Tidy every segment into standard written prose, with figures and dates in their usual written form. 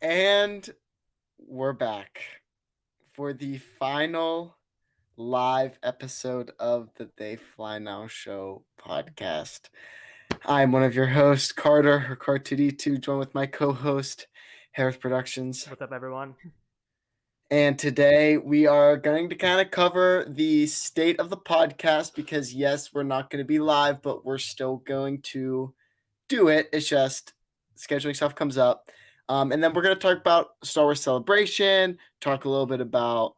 And we're back for the final live episode of the They Fly Now Show podcast. I'm one of your hosts, Carter, or Cart2D2, joined with my co-host, Hereth Productions. What's up, everyone? And today we are going to kind of cover the state of the podcast because, yes, we're not going to be live, but we're still going to do it. It's just scheduling stuff comes up. And then we're going to talk about Star Wars Celebration, talk a little bit about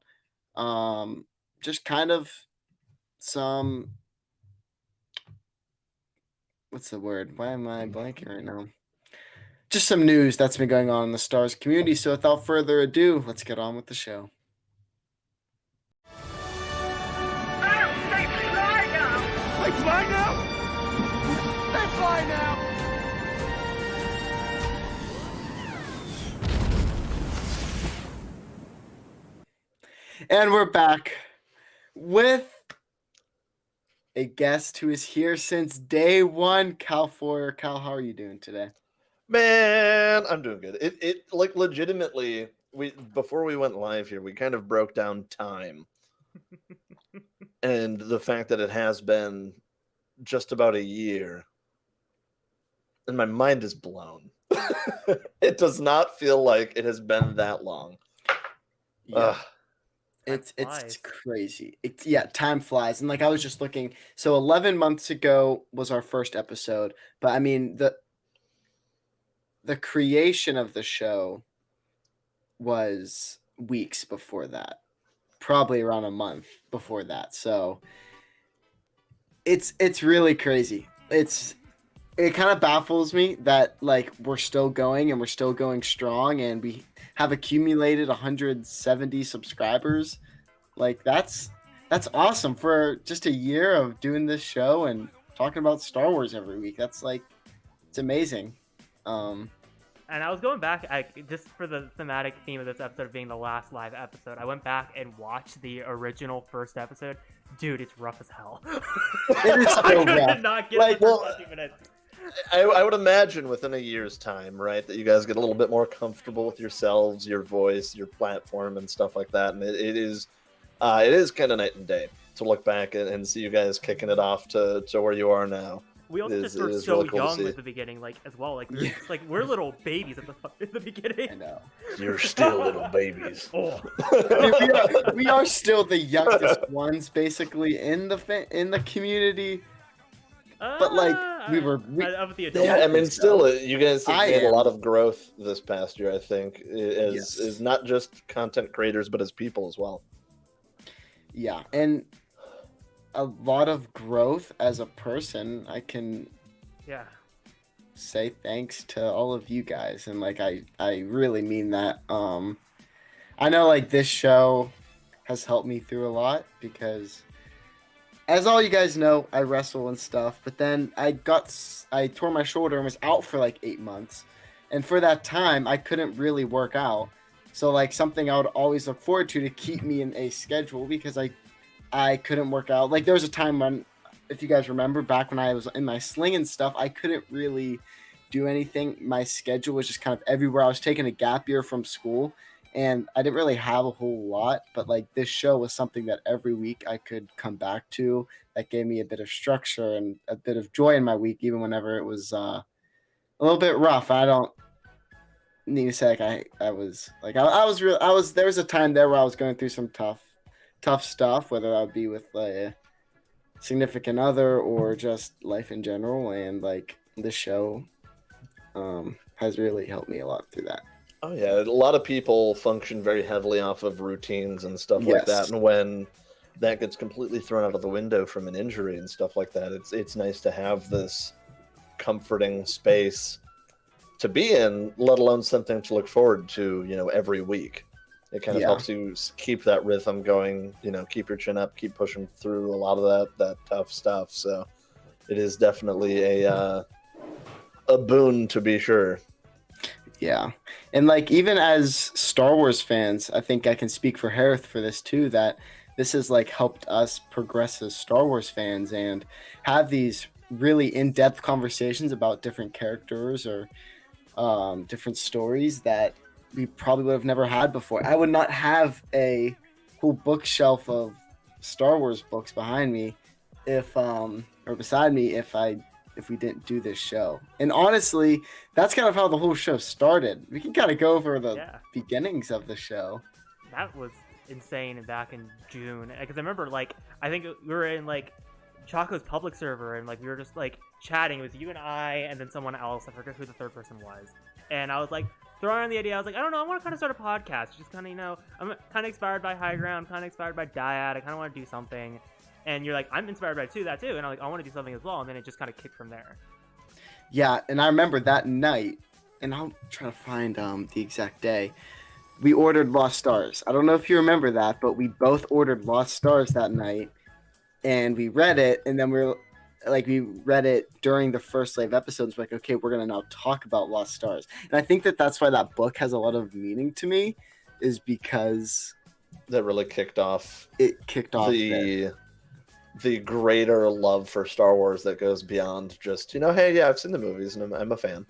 just kind of some, what's the word? Why am I blanking right now? Just some news that's been going on in the Star Wars community. So without further ado, let's get on with the show. They fly now! They fly now! And we're back with a guest who is here since day one, Cal Foyer. Cal, how are you doing today? Man, I'm doing good. It like legitimately, before we went live here, we kind of broke down time. And the fact that it has been just about a year, and my mind is blown. It does not feel like it has been that long. Yeah. It's crazy. Time flies. And like I was just looking, so 11 months ago was our first episode, but I mean the creation of the show was weeks before that. Probably around a month before that. So it's really crazy. It kind of baffles me that like we're still going and we're still going strong and we have accumulated 170 subscribers. Like that's awesome for just a year of doing this show and talking about Star Wars every week. That's like, it's amazing. And I was going back, just for the thematic theme of this episode being the last live episode, I went back and watched the original first episode. Dude, it's rough as hell. It is so I rough. could not get Like, the well, 20 minutes. I would imagine within a year's time, right, that you guys get a little bit more comfortable with yourselves, your voice, your platform, and stuff like that. And it is kind of night and day to look back and see you guys kicking it off to where you are now. We also just were so really cool young at the beginning, like as well. Like we're little babies at the beginning. I know. You're still little babies. Oh. we are still the youngest ones, basically in the community. But like of the adults. Yeah, I mean, still, you guys have made a lot of growth this past year. I think as not just content creators, but as people as well. Yeah, and a lot of growth as a person. I can say thanks to all of you guys, and like I really mean that. I know like this show has helped me through a lot because, as all you guys know, I wrestle and stuff, but then I tore my shoulder and was out for like 8 months. And for that time, I couldn't really work out. So like something I would always look forward to keep me in a schedule because I couldn't work out. Like there was a time when, if you guys remember, back when I was in my sling and stuff, I couldn't really do anything. My schedule was just kind of everywhere. I was taking a gap year from school. And I didn't really have a whole lot, but like this show was something that every week I could come back to that gave me a bit of structure and a bit of joy in my week, even whenever it was a little bit rough. I don't need to say like I was there was a time there where I was going through some tough stuff, whether that would be with like a significant other or just life in general. And like this show has really helped me a lot through that. Oh yeah, a lot of people function very heavily off of routines and stuff like that, and when that gets completely thrown out of the window from an injury and stuff like that, it's nice to have this comforting space to be in, let alone something to look forward to, every week. It kind of helps you keep that rhythm going, keep your chin up, keep pushing through a lot of that tough stuff. So it is definitely a boon, to be sure. Yeah. And like even as Star Wars fans, I think I can speak for Hereth for this too, that this has like helped us progress as Star Wars fans and have these really in-depth conversations about different characters or different stories that we probably would have never had before. I would not have a whole bookshelf of Star Wars books behind me or beside me if we didn't do this show. And honestly, that's kind of how the whole show started. We can kind of go over the beginnings of the show. That was insane back in June, because I remember, like, I think we were in, like, Choco's public server, and, like, we were just, like, chatting. It was you and I and then someone else. I forget who the third person was. And I was like, throwing around the idea. I was like, I don't know, I want to kind of start a podcast. Just kind of, you know, I'm kind of inspired by High Ground, kind of inspired by Dyad. I kind of want to do something. And you're like, I'm inspired by that too. And I'm like, I want to do something as well. And then it just kind of kicked from there. Yeah, and I remember that night, and I'll try to find the exact day. We ordered Lost Stars. I don't know if you remember that, but we both ordered Lost Stars that night, and we read it, and then we read it during the first wave episodes. We're like, okay, we're gonna now talk about Lost Stars, and I think that's why that book has a lot of meaning to me, is because that really kicked off. It kicked off the greater love for Star Wars that goes beyond just, you know, hey, yeah, I've seen the movies and I'm a fan.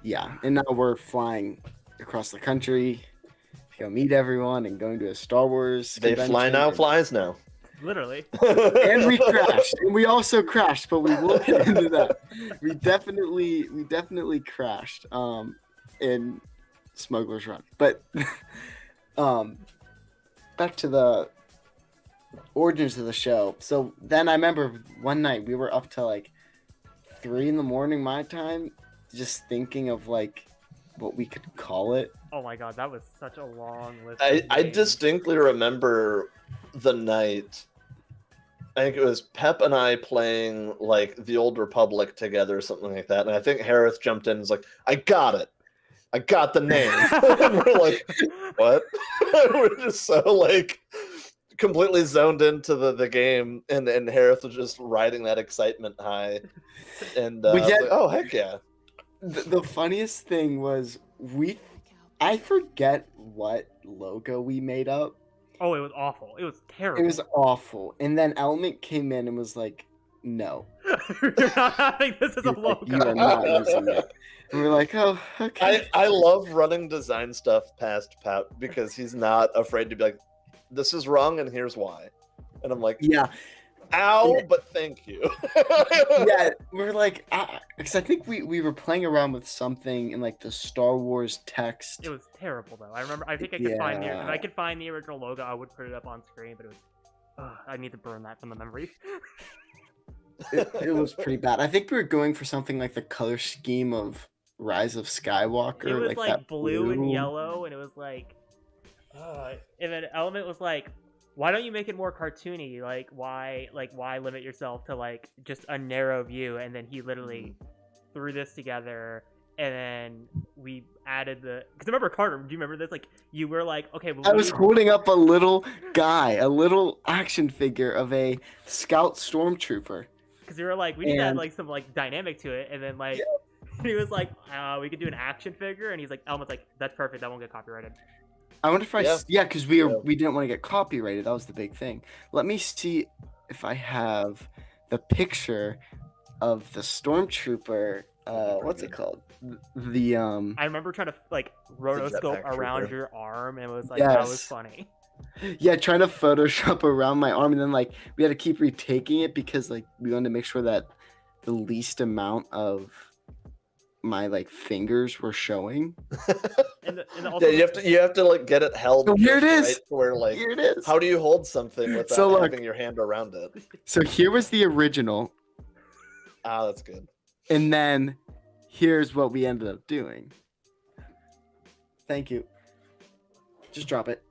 Yeah, and now we're flying across the country to go meet everyone and going to a Star Wars convention. Fly now, flies now. Literally. And we crashed. And we also crashed, but we will get into that. We definitely crashed in Smuggler's Run. But back to the origins of the show. So then I remember one night we were up to like 3 a.m. my time, just thinking of like what we could call it. Oh my god, that was such a long list. I distinctly remember the night. I think it was Pep and I playing like the Old Republic together or something like that. And I think Hereth jumped in and was like, I got it. I got the name. And we're like, what? We're just so like completely zoned into the game, and Hereth was just riding that excitement high. And I was like, oh, heck yeah. The funniest thing was I forget what logo we made up. Oh, it was awful. It was terrible. It was awful. And then Element came in and was like, no. You're not having this as a logo. You are not using it. And we're like, oh, okay. I love running design stuff past Pep because he's not afraid to be like, this is wrong and here's why. And I'm like, yeah. Ow, but thank you. Yeah, we're like, because I think we were playing around with something in like the Star Wars text. It was terrible though. I think I could find if I could find the original logo, I would put it up on screen. But it was, I need to burn that from the memory. It was pretty bad. I think we were going for something like the color scheme of Rise of Skywalker. It was like that blue and yellow, and it was like, and then Element was like, why don't you make it more cartoony? Like why limit yourself to like just a narrow view? And then he literally threw this together, and then we added because remember, Carter, do you remember this? Like you were like, okay, well, I was holding up a little guy, a little action figure of a scout stormtrooper. Because we were like, we need to add like some like dynamic to it, and then like he was like, we could do an action figure, and he's like, Element's like, that's perfect, that won't get copyrighted. I wonder if because we didn't want to get copyrighted. That was the big thing. Let me see if I have the picture of the stormtrooper. What's it called? I remember trying to like rotoscope around your arm, and it was like that was funny. Yeah, trying to Photoshop around my arm, and then like we had to keep retaking it because like we wanted to make sure that the least amount of my like fingers were showing. and also, you have to like get it held. So here it is. Right, where like here it is. How do you hold something without having your hand around it? So here was the original. Ah, that's good. And then here's what we ended up doing. Thank you. Just drop it.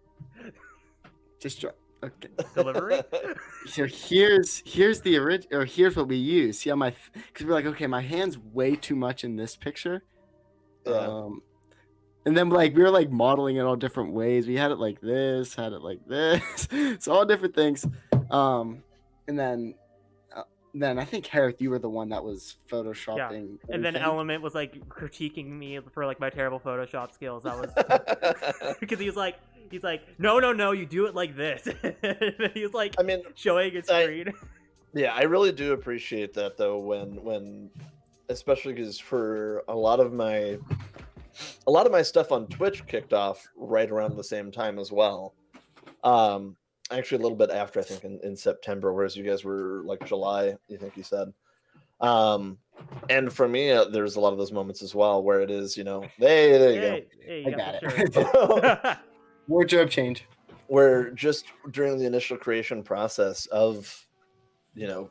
Just drop. Okay. Delivery. So here's the original, or here's what we use. See how because we're like, okay, my hand's way too much in this picture. Yeah. And then like we were like modeling it all different ways. We had it like this, so all different things. And then I think Hereth, you were the one that was photoshopping. Yeah. And then Element was like critiquing me for like my terrible Photoshop skills. That was because he's like, no, you do it like this. He was like, showing his screen. Yeah, I really do appreciate that though. When especially because for a lot of my a lot of my stuff on Twitch kicked off right around the same time as well. Actually, a little bit after, I think, in September, whereas you guys were like July, you think you said. And for me, there's a lot of those moments as well where it is, hey, there you go. Hey, I got it. Wardrobe change. Where just during the initial creation process of,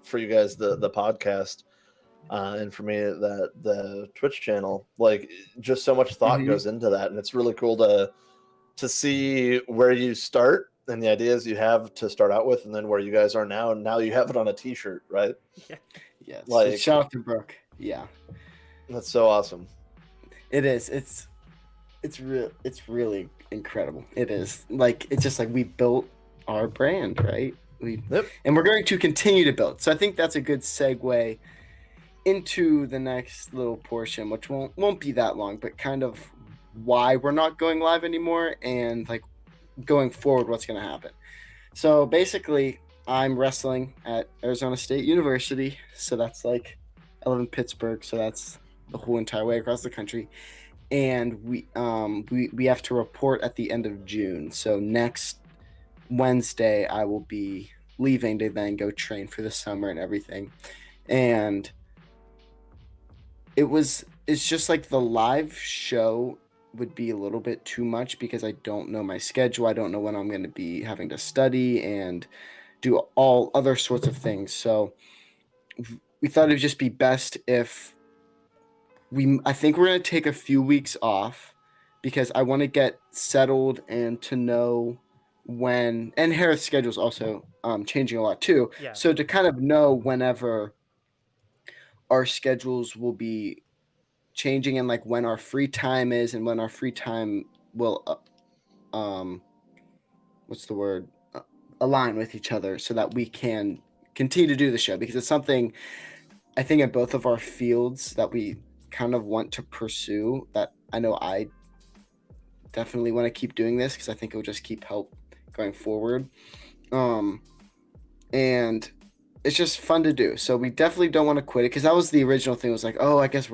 for you guys, the podcast, and for me, the Twitch channel, like just so much thought goes into that. And it's really cool to see where you start and the ideas you have to start out with, and then where you guys are now. And now you have it on a t-shirt, right? Yeah. Yes. Like, shout out to Brooke. Yeah. That's so awesome. It is. It's really incredible. It is. Like, it's just like we built our brand, right? And we're going to continue to build. So I think that's a good segue into the next little portion, which won't be that long, but kind of why we're not going live anymore and like going forward, what's going to happen. So basically, I'm wrestling at Arizona State University. So that's like, I live in Pittsburgh, so that's the whole entire way across the country. And we have to report at the end of June. So next Wednesday, I will be leaving to then go train for the summer and everything. And it's just like the live show would be a little bit too much because I don't know my schedule. I don't know when I'm going to be having to study and do all other sorts of things. So we thought it would just be best if I think we're going to take a few weeks off because I want to get settled and to know when, and Hereth's schedule is also changing a lot too. Yeah. So to kind of know whenever our schedules will be changing and like when our free time is and when our free time will, align with each other so that we can continue to do the show, because it's something I think in both of our fields that we kind of want to pursue, that I know I definitely want to keep doing this because I think it will just keep help going forward. And it's just fun to do. So we definitely don't want to quit it, because that was the original thing, was like, oh, I guess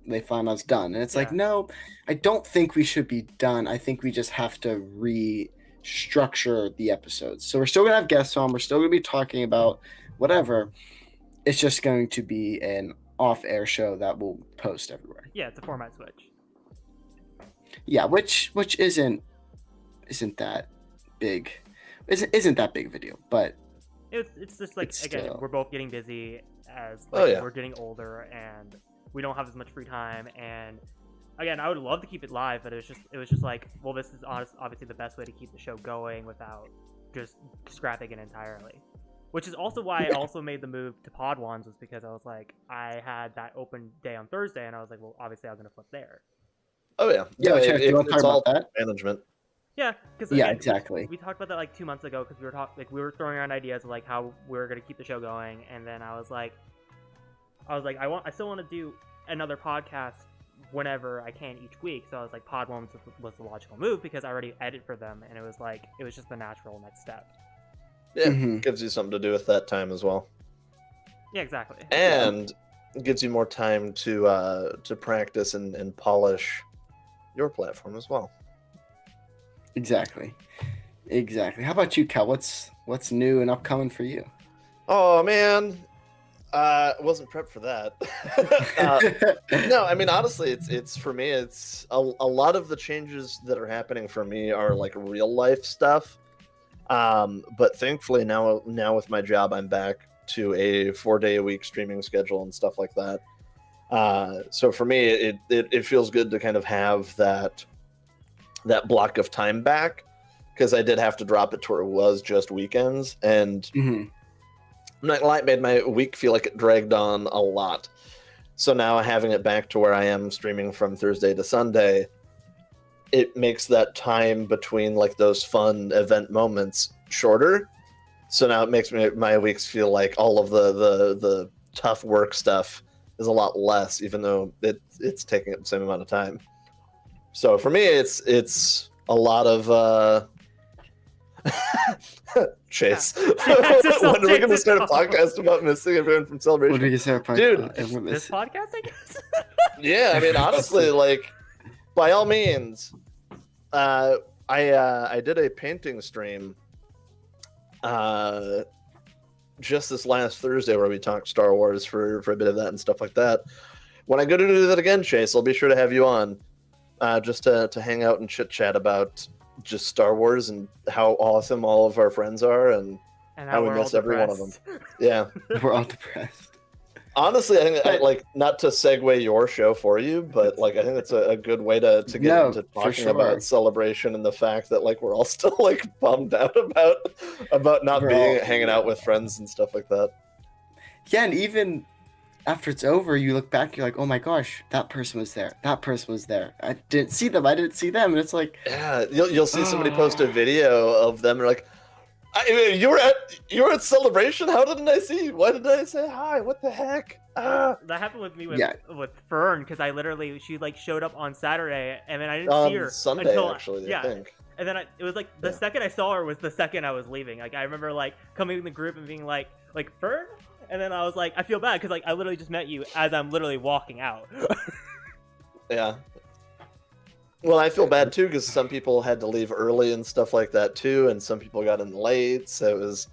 they find us done. And it's like, no, I don't think we should be done. I think we just have to restructure the episodes. So we're still going to have guests on. We're still going to be talking about whatever. It's just going to be an off-air show that we'll post everywhere. Yeah, it's a format switch. Yeah, which isn't that big. Isn't that big of a deal, but it's just like, again, we're both getting busy as we're getting older and we don't have as much free time. And again, I would love to keep it live, but it was just like, well, this is obviously the best way to keep the show going without just scrapping it entirely. Which is also why I also made the move to Pod Ones, was because I was like, I had that open day on Thursday, and I was like, well, obviously I'm going to flip there. Oh yeah, it's all management. Yeah, because exactly. We talked about that like 2 months ago, because we were throwing around ideas of like how we were going to keep the show going, and then I was like, I still want to do another podcast whenever I can each week. So I was like, Pod Ones was the logical move because I already edit for them, and it was just the natural next step. Yeah, gives you something to do with that time as well. Yeah, exactly. And it gives you more time to practice and polish your platform as well. Exactly. How about you, Cal? What's new and upcoming for you? Oh man, I wasn't prepped for that. No, I mean, honestly, it's for me. It's a lot of the changes that are happening for me are like real life stuff. But thankfully now with my job, I'm back to a 4-day-a-week streaming schedule and stuff like that. So for me, it feels good to kind of have that block of time back, because I did have to drop it to where it was just weekends, and I'm not gonna lie, it made my week feel like it dragged on a lot. So now having it back to where I am streaming from Thursday to Sunday, it makes that time between like those fun event moments shorter. So now it makes my weeks feel like all of the tough work stuff is a lot less, even though it's taking up the same amount of time. So for me, it's a lot of Chase. When are we going to start a podcast about missing everyone from Celebration? What are you saying, dude? This podcast, I guess. Yeah, I mean, honestly, like by all means. I did a painting stream just this last Thursday where we talked Star Wars for a bit of that and stuff like that. When I go to do that again, Chase, I'll be sure to have you on just to hang out and chit chat about just Star Wars and how awesome all of our friends are and how we miss every one of them. Yeah, we're all depressed. Honestly, I think like not to segue your show for you, but like I think it's a good way to get into talking about Celebration and the fact that like we're all still like bummed out about not hanging out with friends and stuff like that. Yeah, and even after it's over, you look back, you're like, oh my gosh, that person was there. That person was there. I didn't see them. I didn't see them. And it's like, yeah, you'll see somebody post a video of them. And like, you were at Celebration. How didn't I see you? Why didn't I say hi? What the heck? That happened with me with Fern because she like showed up on Saturday and then I didn't see her Sunday until, actually. I think. And then it was like the second I saw her was the second I was leaving. Like I remember like coming in the group and being like Fern, and then I was like I feel bad because like I literally just met you as I'm literally walking out. Yeah. Well, I feel bad too because some people had to leave early and stuff like that too, and some people got in late, so it was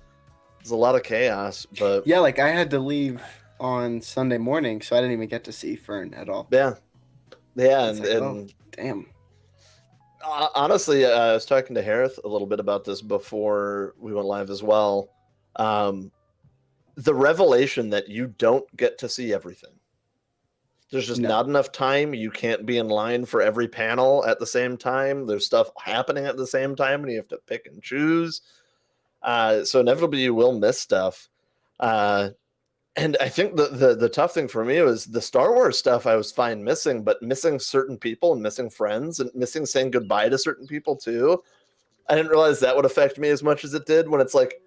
a lot of chaos. But yeah, like I had to leave on Sunday morning, so I didn't even get to see Fern at all. Yeah, and oh, damn. Honestly, I was talking to Hereth a little bit about this before we went live as well. The revelation that you don't get to see everything. There's just not enough time. You can't be in line for every panel at the same time. There's stuff happening at the same time, and you have to pick and choose. So inevitably, you will miss stuff. And I think the tough thing for me was the Star Wars stuff I was fine missing, but missing certain people and missing friends and missing saying goodbye to certain people too. I didn't realize that would affect me as much as it did when it's like,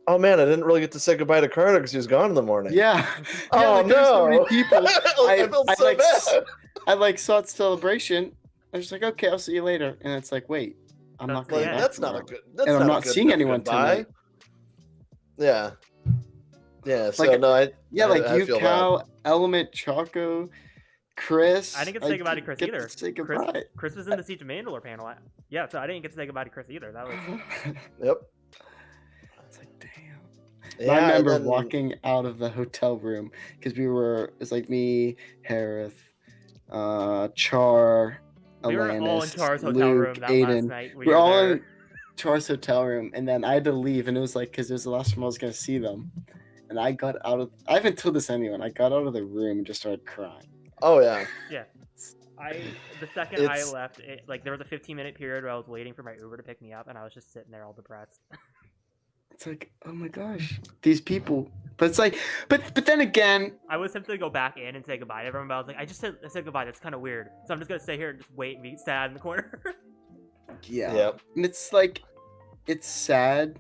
oh man, I didn't really get to say goodbye to Carter because he was gone in the morning. Yeah. Oh like, no. So many people. I felt so bad. I saw it Celebration. I was like, okay, I'll see you later. And it's like, wait, I'm not going back. That's not a good. And I'm not seeing anyone tonight. Yeah. Yeah. So like, no, I you, Cal, Element, Choco, Chris. I didn't get to say goodbye to Chris either. Say goodbye. Chris was in the Siege of Mandalore panel. Yeah, so I didn't get to say goodbye to Chris either. That was. Yep. It's like, damn. Yeah, I remember walking out of the hotel room because it's like me, Hereth, Char, we were Alanis, all in Char's hotel Luke, room that Aiden. last night. We're all in Char's hotel room, and then I had to leave, and it was like because it was the last time I was gonna see them, and I haven't told this to anyone. I got out of the room and just started crying. Oh yeah. Yeah. The second I left, there was a 15-minute period where I was waiting for my Uber to pick me up, and I was just sitting there all depressed. It's like, oh my gosh, these people. But it's like, but then again, I was tempted to go back in and say goodbye to everyone, but I was like, I said goodbye. That's kind of weird. So I'm just gonna stay here and just wait and be sad in the corner. Yeah. Yep. And it's like, it's sad.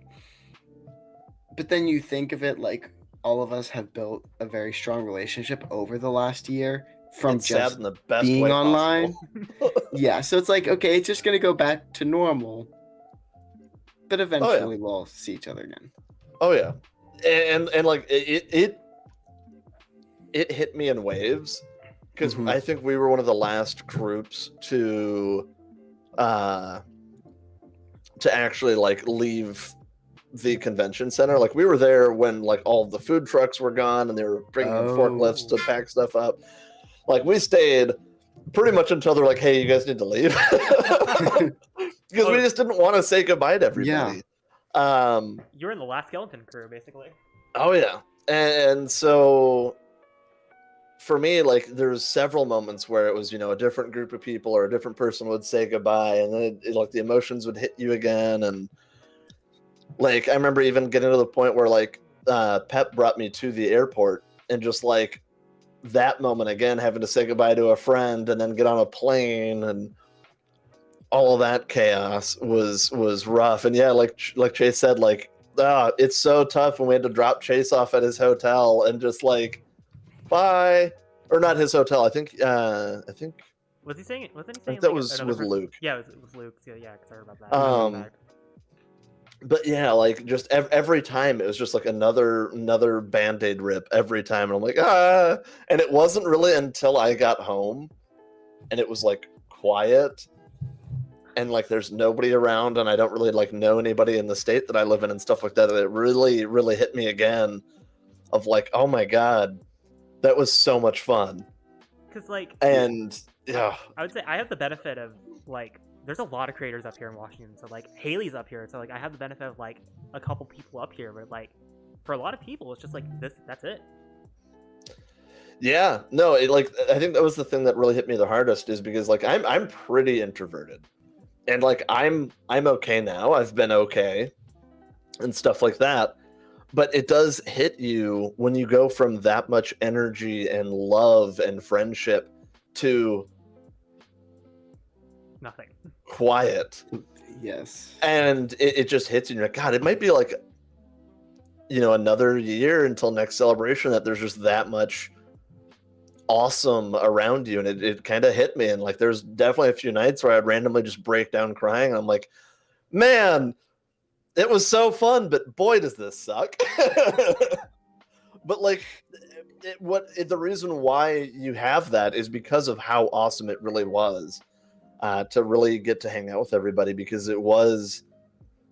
But then you think of it like all of us have built a very strong relationship over the last year from it's just sad in the best being way online. Yeah. So it's like, okay, it's just gonna go back to normal. But eventually we'll see each other again. Oh yeah, and like it hit me in waves because I think we were one of the last groups to actually like leave the convention center. Like we were there when like all of the food trucks were gone and they were bringing in forklifts to pack stuff up. Like we stayed pretty much until they're like, "Hey, you guys need to leave." Because we just didn't want to say goodbye to everybody. Yeah. You're in the last skeleton crew, basically. Oh yeah, and so for me, like there's several moments where it was, a different group of people or a different person would say goodbye, and then like the emotions would hit you again, and like I remember even getting to the point where like Pep brought me to the airport, and just like that moment again, having to say goodbye to a friend and then get on a plane and all of that chaos was rough. And yeah, like Chase said, like it's so tough when we had to drop Chase off at his hotel and just like bye, or not his hotel. I think was he saying? Wasn't he saying that was with Luke? Yeah, it was Luke. Yeah, because I heard about that. But yeah, like just every time it was just like another Band-Aid rip every time, and I'm like and it wasn't really until I got home and it was like quiet and like there's nobody around and I don't really like know anybody in the state that I live in and stuff like that, it really, really hit me again of like, oh my God, that was so much fun. Because like, and yeah, I would say I have the benefit of like, there's a lot of creators up here in Washington. So like Haley's up here. So like I have the benefit of like a couple people up here, but like for a lot of people, it's just like that's it. Yeah, no, I think that was the thing that really hit me the hardest is because like I'm pretty introverted. And like I'm okay now. I've been okay and stuff like that. But it does hit you when you go from that much energy and love and friendship to nothing. Quiet. Yes. And it just hits you and you're like, God, it might be like, you know, another year until next celebration that there's just that much awesome around you. And it kind of hit me. And like, there's definitely a few nights where I'd randomly just break down crying. And I'm like, man, it was so fun, but boy, does this suck. But like, the reason why you have that is because of how awesome it really was to really get to hang out with everybody, because it was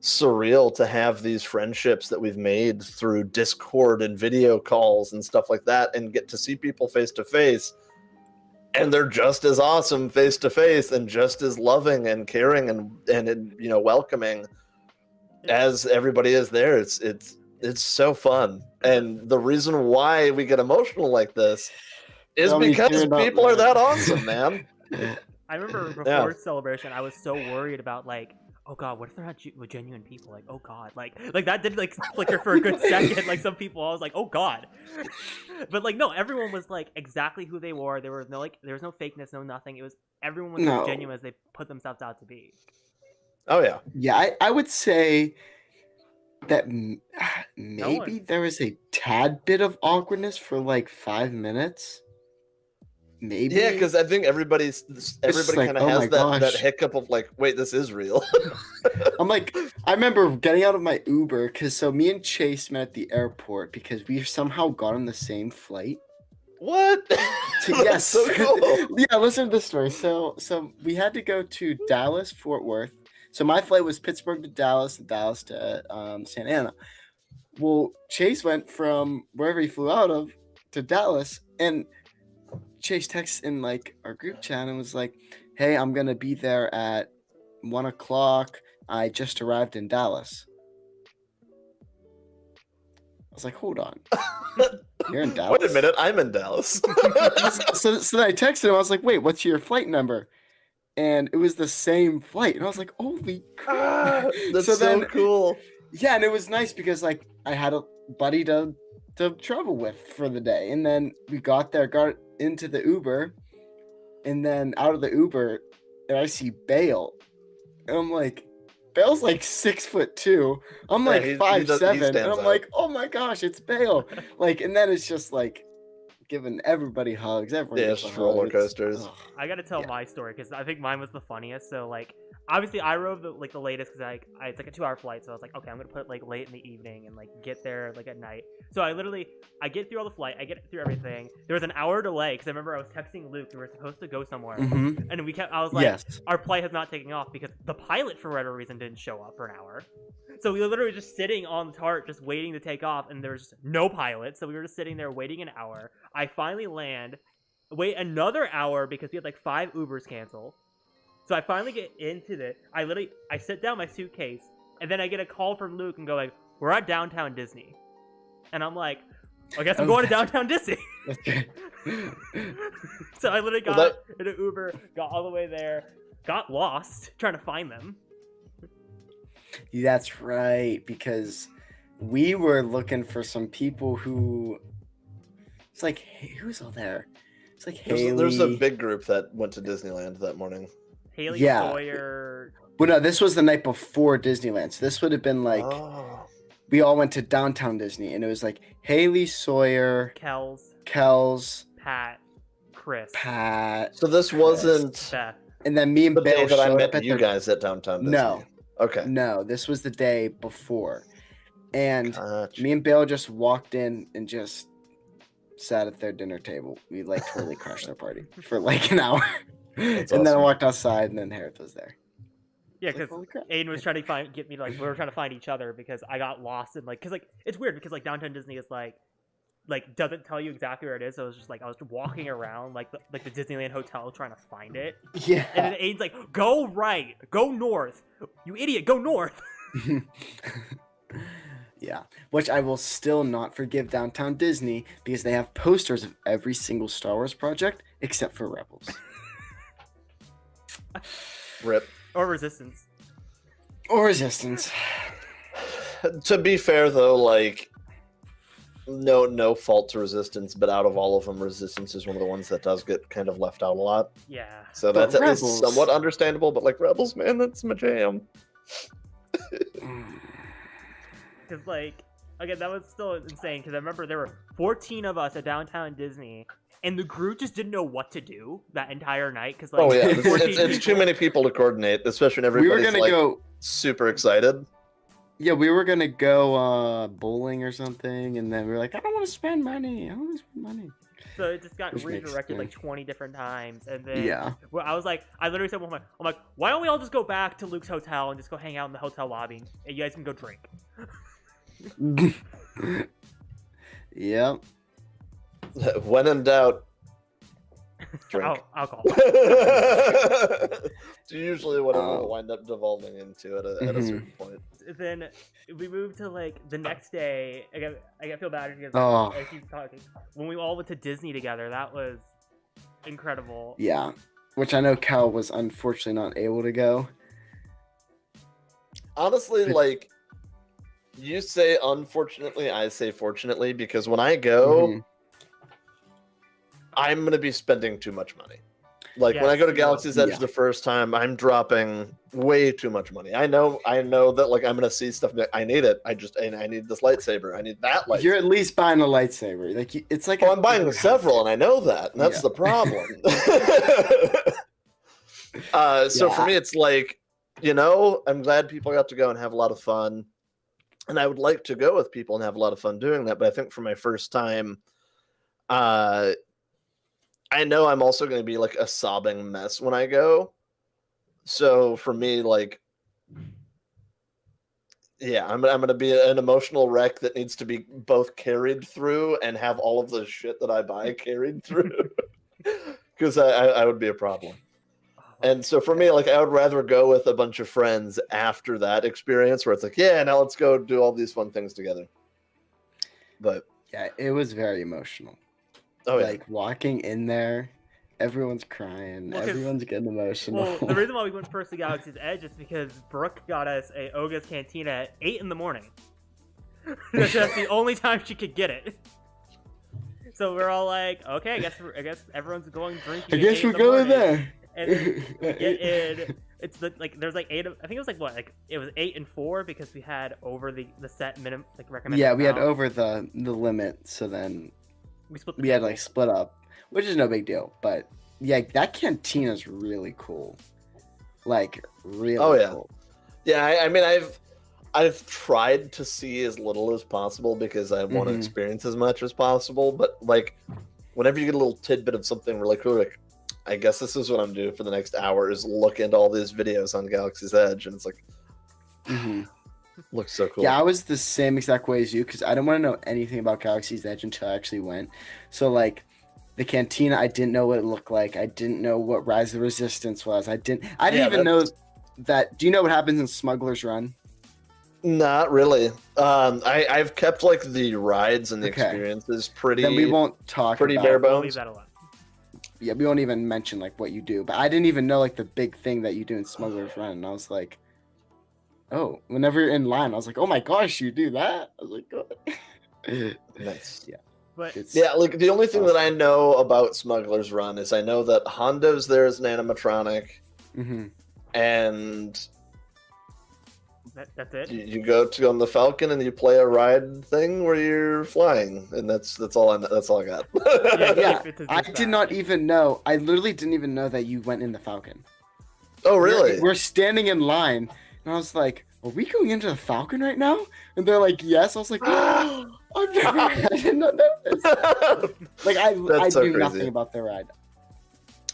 surreal to have these friendships that we've made through Discord and video calls and stuff like that, and get to see people face to face, and they're just as awesome face to face and just as loving and caring and you know, welcoming as everybody is there. It's so fun. And the reason why we get emotional like this is because people are that awesome, man. I remember before celebration, I was so worried about like, oh God, what if they're not genuine people? Like, oh God, like that did like flicker for a good second. Like some people, I was like, oh God, but like no, everyone was like exactly who they were. There was no fakeness, no nothing. It was everyone was as genuine as they put themselves out to be. Oh yeah, yeah. I would say that maybe there was a tad bit of awkwardness for like 5 minutes. Maybe. Yeah, because I think everybody like, kind of has that hiccup of like, wait, this is real. I'm like, I remember getting out of my Uber because me and Chase met at the airport because we somehow got on the same flight. What? Yes. So cool. Yeah, listen to this story. So we had to go to Dallas, Fort Worth. So my flight was Pittsburgh to Dallas, and Dallas to Santa Ana. Well, Chase went from wherever he flew out of to Dallas, and Chase texts in like our group chat and was like, hey, I'm gonna be there at 1:00. I just arrived in Dallas. I was like, hold on. You're in Dallas? Wait a minute, I'm in Dallas. so then I texted him. I was like, wait, what's your flight number? And it was the same flight. And I was like, holy crap. That's so cool. Yeah, and it was nice because like I had a buddy to travel with for the day. And then we got into the Uber, and then out of the Uber, and I see Bale. And I'm like, Bale's like 6'2". I'm like 5'7", and I'm like, oh my gosh, it's Bale. Like, and then it's just like giving everybody hugs. Everybody just roller coasters. I gotta tell my story because I think mine was the funniest. So like, obviously I rode the latest because it's like a 2-hour flight, so I was like, okay, I'm gonna put like late in the evening and like get there like at night. So I get through all the flight, I get through everything. There was an hour delay because I remember I was texting Luke. We were supposed to go somewhere, and I was like, our flight has not taken off because the pilot for whatever reason didn't show up for an hour. So we were literally just sitting on the tarp, just waiting to take off, and there was no pilot. So we were just sitting there waiting an hour. I finally land, wait another hour because we had like 5 Ubers cancel. So I finally get into it. I sit down my suitcase, and then I get a call from Luke and go like, we're at downtown Disney. And I'm like, I guess I'm going to downtown Disney. So I literally got in an Uber, got all the way there, got lost trying to find them. That's right, because we were looking for some people who... It's like, hey, who's all there? It's like, Haley... There's a big group that went to Disneyland that morning. Haley Sawyer... Well, no, this was the night before Disneyland. So this would have been like... We all went to downtown Disney, and it was like Haley Sawyer... Kels... Chris. So this wasn't... Beth. And then me and Bale that I met you guys at downtown Disney. No. Okay. No, this was the day before. And me and Bale just walked in and just sat at their dinner table. We like totally crashed their party for like an hour. And awesome. then I walked outside, and then Hereth was there. Yeah, It's like, because holy crap. Aiden was trying to get me, like, we were trying to find each other because I got lost in, like, because, like, it's weird because, like, Downtown Disney is, like, doesn't tell you exactly where it is. So it was just, like, I was walking around, like, the Disneyland Hotel trying to find it. Yeah. And then Aiden's like, go right, go north. You idiot, go north. Yeah, which I will still not forgive Downtown Disney because they have posters of every single Star Wars project except for Rebels. Rip. Or Resistance. Or Resistance. To be fair, though, like, no fault to Resistance, but out of all of them, Resistance is one of the ones that does get kind of left out a lot. Yeah. So But that's at Rebels- least somewhat understandable, but, like, Rebels, man, that's my jam. Because, like, again, that was still insane. Because I remember there were 14 of us at Downtown Disney, and the group just didn't know what to do that entire night. Because, like, Oh, yeah, 14 it's too people- many people to coordinate, especially when We were everybody's, gonna like, go. super excited. Yeah, we were gonna go bowling or something, and then we were like, I don't want to spend money. I don't want to spend money. So it just got Which makes redirected like sense. 20 different times, and then Yeah. well, I literally said, I'm like, why don't we all just go back to Luke's hotel and just go hang out in the hotel lobby, and you guys can go drink. Yep. When in doubt, drink. Alcohol. It's usually what it will Oh. wind up devolving into at a certain point. Then we moved to like the next day. I feel bad because Oh. I keep talking. When we all went to Disney together, that was incredible. Yeah. Which I know Cal was unfortunately not able to go. Honestly, like, you say unfortunately, I say fortunately, because when I go, Mhm. I'm going to be spending too much money. Like, when I Yes, go to you will. Galaxy's Edge Yeah. the first time, I'm dropping way too much money. I know that, like, I'm going to see stuff, and be like, I need it. I need this lightsaber. I need that lightsaber. You're at least buying a lightsaber. Like it's like Oh, I'm buying several, and I know that, and that's Yeah. the problem. So for Yeah. me, it's like, I'm glad people got to go and have a lot of fun, and I would like to go with people and have a lot of fun doing that. But I think for my first time, I know I'm also going to be like a sobbing mess when I go. So for me, like, yeah, I'm going to be an emotional wreck that needs to be both carried through and have all of the shit that I buy carried through, because I would be a problem. And so for me, like, I would rather go with a bunch of friends after that experience where it's like, yeah, now let's go do all these fun things together. But Yeah, it was very emotional. oh yeah, Like walking in there, everyone's crying, Well, 'cause- everyone's getting emotional. Well, the reason why we went first to Galaxy's Edge is because Brooke got us a Oga's Cantina at 8 in the morning. That's the only time she could get it. So we're all like, okay, I guess everyone's going drinking. I at guess 8 in we're the going morning. there. And then we get in. It's there's like 8. I think it was like what? Like it was 8 and 4 because we had over the set minimum like recommended. Yeah, we had amount. over the limit, so then We split. The we had table. like split up, which is no big deal. But yeah, that cantina's really cool. Like really Oh, yeah. cool. yeah. I mean, I've tried to see as little as possible because I want to Mhm. experience as much as possible. But like, whenever you get a little tidbit of something really cool, like, I guess this is what I'm doing for the next hour is look into all these videos on Galaxy's Edge, and it's like, Mhm. looks so cool. Yeah, I was the same exact way as you because I didn't want to know anything about Galaxy's Edge until I actually went. So like the cantina, I didn't know what it looked like. I didn't know what Rise of the Resistance was. I didn't Yeah, even know that's- that. Do you know what happens in Smuggler's Run? Not really. I've kept like the rides and the Okay. experiences pretty. Then we won't talk pretty about. bare We'll bones. leave that alone. Yeah, we won't even mention like what you do. But I didn't even know like the big thing that you do in Smuggler's Run. And I was like, oh, whenever you're in line, I was like, oh my gosh, you do that? I was like, good. Nice. But It's Yeah, like the only thing that I know about Smuggler's Run is I know that Hondo's there as an animatronic, hmm and that's it. you go to on the Falcon and you play a ride thing where you're flying, and that's all I got. Yeah, If it's I just did that. not even know. I literally didn't even know that you went in the Falcon. Oh really? We're standing in line, and I was like, "Are we going into the Falcon right now?" And they're like, "Yes." I was like, "Oh, I did not know this." Like I That's so knew crazy. nothing about the ride.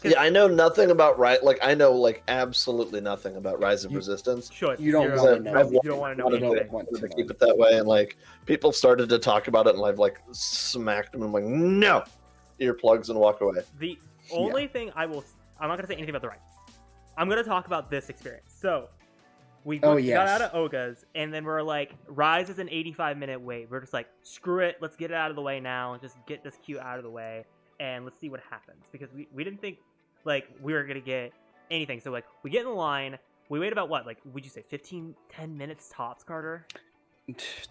Yeah, I know nothing about I know absolutely nothing about Rise of Resistance. You don't want to know. You don't want to know anything. To keep it that way, and people started to talk about it, and I've smacked them. I'm like, no, earplugs, and walk away. The only thing I'm not gonna say anything about the ride. I'm gonna talk about this experience. So we got out of Oga's, and then we're like, Rise is an 85-minute wait. We're just like, screw it, let's get it out of the way now, and just get this queue out of the way, and let's see what happens. Because we didn't think we were gonna get anything. So we get in the line, we wait about what, would you say 10 minutes tops, Carter?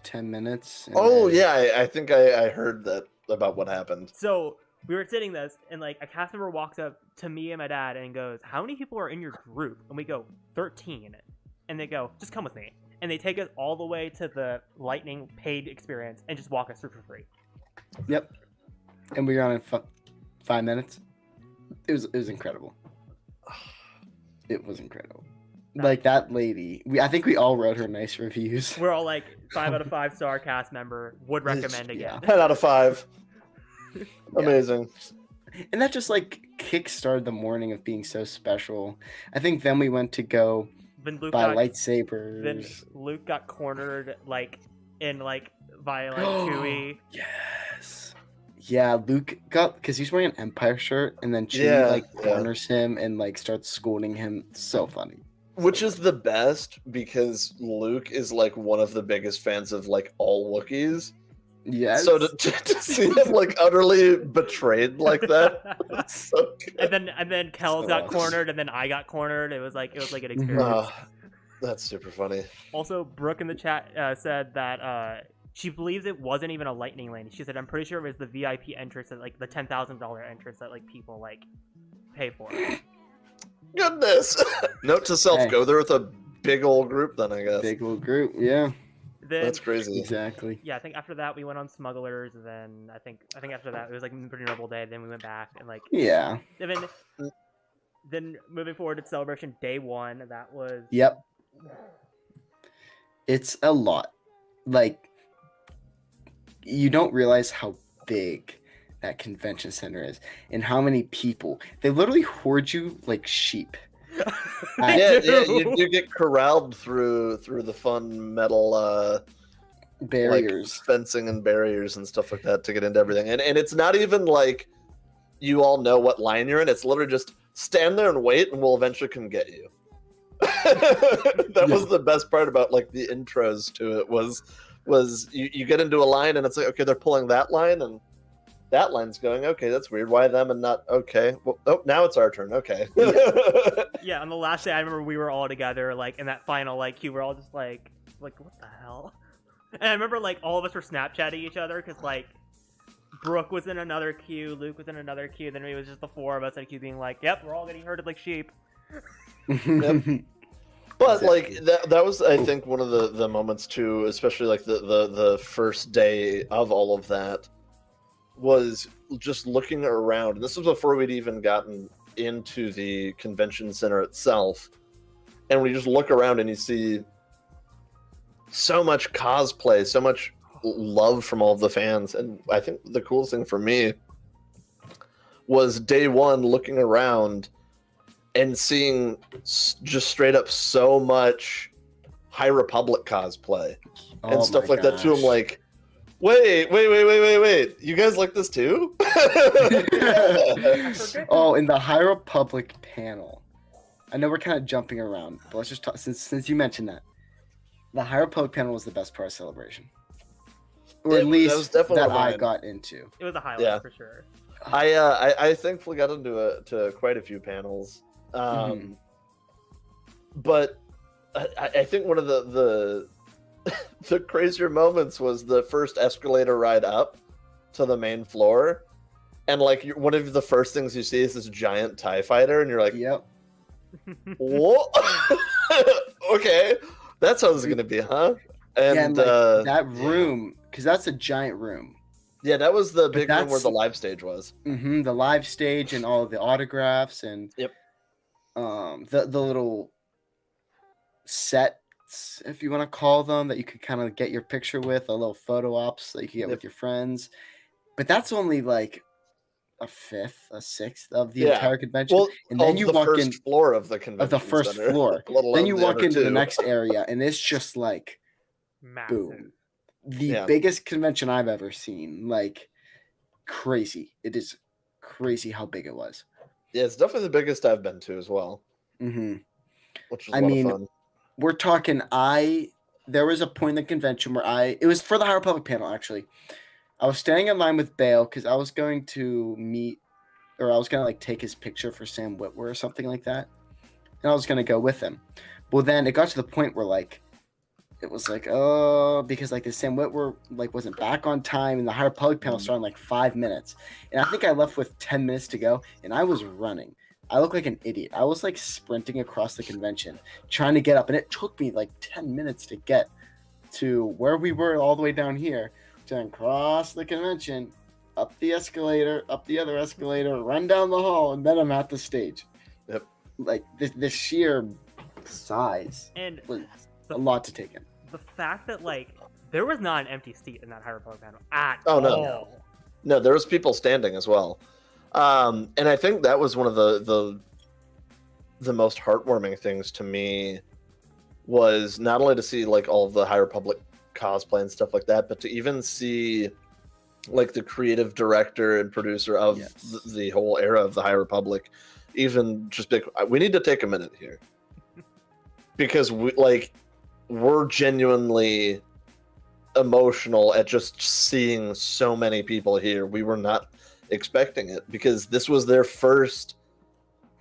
10 minutes. Yeah, I think I heard that about what happened. So we were sitting this, and a cast member walks up to me and my dad and goes, how many people are in your group? And we go, 13. And they go, just come with me. And they take us all the way to the Lightning paid experience and just walk us through for free. Yep. And we were on in 5 minutes. It was incredible. It was incredible. That lady, I think we all wrote her nice reviews. We're all 5 out of 5 star cast member, would recommend again. 10 out of 5. Amazing. And that just kickstarted the morning of being so special. I think then we went to go buy lightsabers. Then Luke got cornered in by Chewie. Yes. Yeah, Luke got, because he's wearing an Empire shirt, and then Chewie corners him and starts scolding him. So funny. Which is the best, because Luke is one of the biggest fans of all Wookiees. Yes. So to see him utterly betrayed like that, it's so good. And then Kells got cornered, and then I got cornered. It was an experience. That's super funny. Also, Brooke in the chat said that she believes it wasn't even a lightning lane. She said, I'm pretty sure it was the VIP entrance, that the $10,000 entrance that people pay for. Goodness. Note to self: go there with a big old group. Then I guess. Big old group, yeah. That's crazy. Exactly. Yeah, I think after that we went on Smugglers, and then I think after that it was a pretty normal day. Then we went back and yeah. Then moving forward to Celebration Day 1, that was It's a lot. You don't realize how big that convention center is and how many people. They literally hoard you like sheep. You get corralled through the fun metal barriers, fencing and barriers and stuff like that to get into everything. And it's not even you all know what line you're in. It's literally just stand there and wait, and we'll eventually come get you. That was the best part about the intros to it was you get into a line and it's okay, they're pulling that line and that line's going, okay, that's weird. Why them and not okay? Well, now it's our turn. Okay. Yeah, on the last day, I remember we were all together, in that final queue. We're all just like, what the hell? And I remember all of us were Snapchatting each other because Brooke was in another queue, Luke was in another queue, then it was just the 4 of us in a queue being yep, we're all getting herded like sheep. Yep. But that was, I think, one of the moments too, especially the first day of all of that, was just looking around. And this was before we'd even gotten into the convention center itself. And when you just look around and you see so much cosplay, so much love from all of the fans. And I think the coolest thing for me was day 1 looking around and seeing just straight up so much High Republic cosplay and stuff like that too. I'm like, wait, you guys like this too? Oh, in the High Republic panel, I know we're kind of jumping around, but let's just talk, since you mentioned that, the High Republic panel was the best part of Celebration, or at least that I got into. It was a highlight for sure. I thankfully got into quite a few panels, but I think one of the the crazier moments was the first escalator ride up to the main floor, and one of the first things you see is this giant TIE fighter, and you're like, yep. What? Okay, that's how it's gonna be, huh? And that room, because that's a giant room. Yeah, that was the big room where the live stage was. Mm-hmm, the live stage and all of the autographs and the little sets, if you want to call them, that you could kind of get your picture with, a little photo ops that you could get with your friends. But that's only a fifth, a sixth of the entire convention. Well, and then you the walk first in floor of the convention of the first center, floor. let alone Then you the walk other into the two. next area, and it's just like Massive. boom. The biggest convention I've ever seen. Like crazy. It is crazy how big it was. Yeah, it's definitely the biggest I've been to as well. Mm-hmm. Which was a lot of fun. We're talking. There was a point in the convention where it was for the High Republic panel actually. I was standing in line with Bale because I was going to meet, or I was gonna like take his picture for Sam Witwer or something like that, and I was gonna go with him. Well, then it got to the point where like it was like, oh, because like the Sam Witwer like wasn't back on time, and the High Republic panel started in like 5 minutes, and I think I left with 10 minutes to go, and I was running. I looked like an idiot. I was like sprinting across the convention, trying to get up, and it took me like 10 minutes to get to where we were all the way down here, then cross the convention, up the escalator, up the other escalator, run down the hall, and then I'm at the stage. Yep. Like the sheer size and was a lot to take in. The fact that like there was not an empty seat in that High Republic panel at all. No, there was people standing as well. And I think that was one of the most heartwarming things to me was not only to see like all of the High Republic cosplay and stuff like that, but to even see like the creative director and producer of the whole era of the High Republic, even just we need to take a minute here because we're genuinely emotional at just seeing so many people here. We were not expecting it because this was their first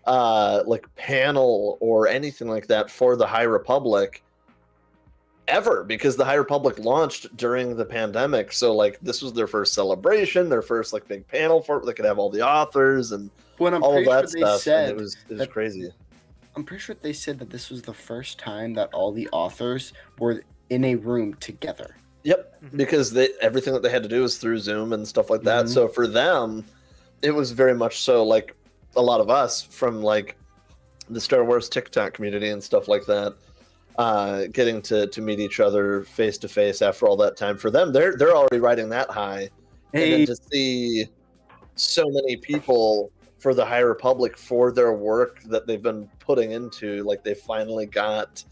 like panel or anything like that for the High Republic ever, because the High Republic launched during the pandemic. So like this was their first celebration, their first like big panel for it. They could have all the authors and all of that stuff. And it was crazy. I'm pretty sure they said that this was the first time that all the authors were in a room together. Yep, because everything that they had to do was through Zoom and stuff like that. So for them, it was very much so like a lot of us from like the Star Wars TikTok community and stuff like that, getting to meet each other face to face after all that time. For them, they're already riding that high, and then to see so many people for the High Republic for their work that they've been putting into, like they finally got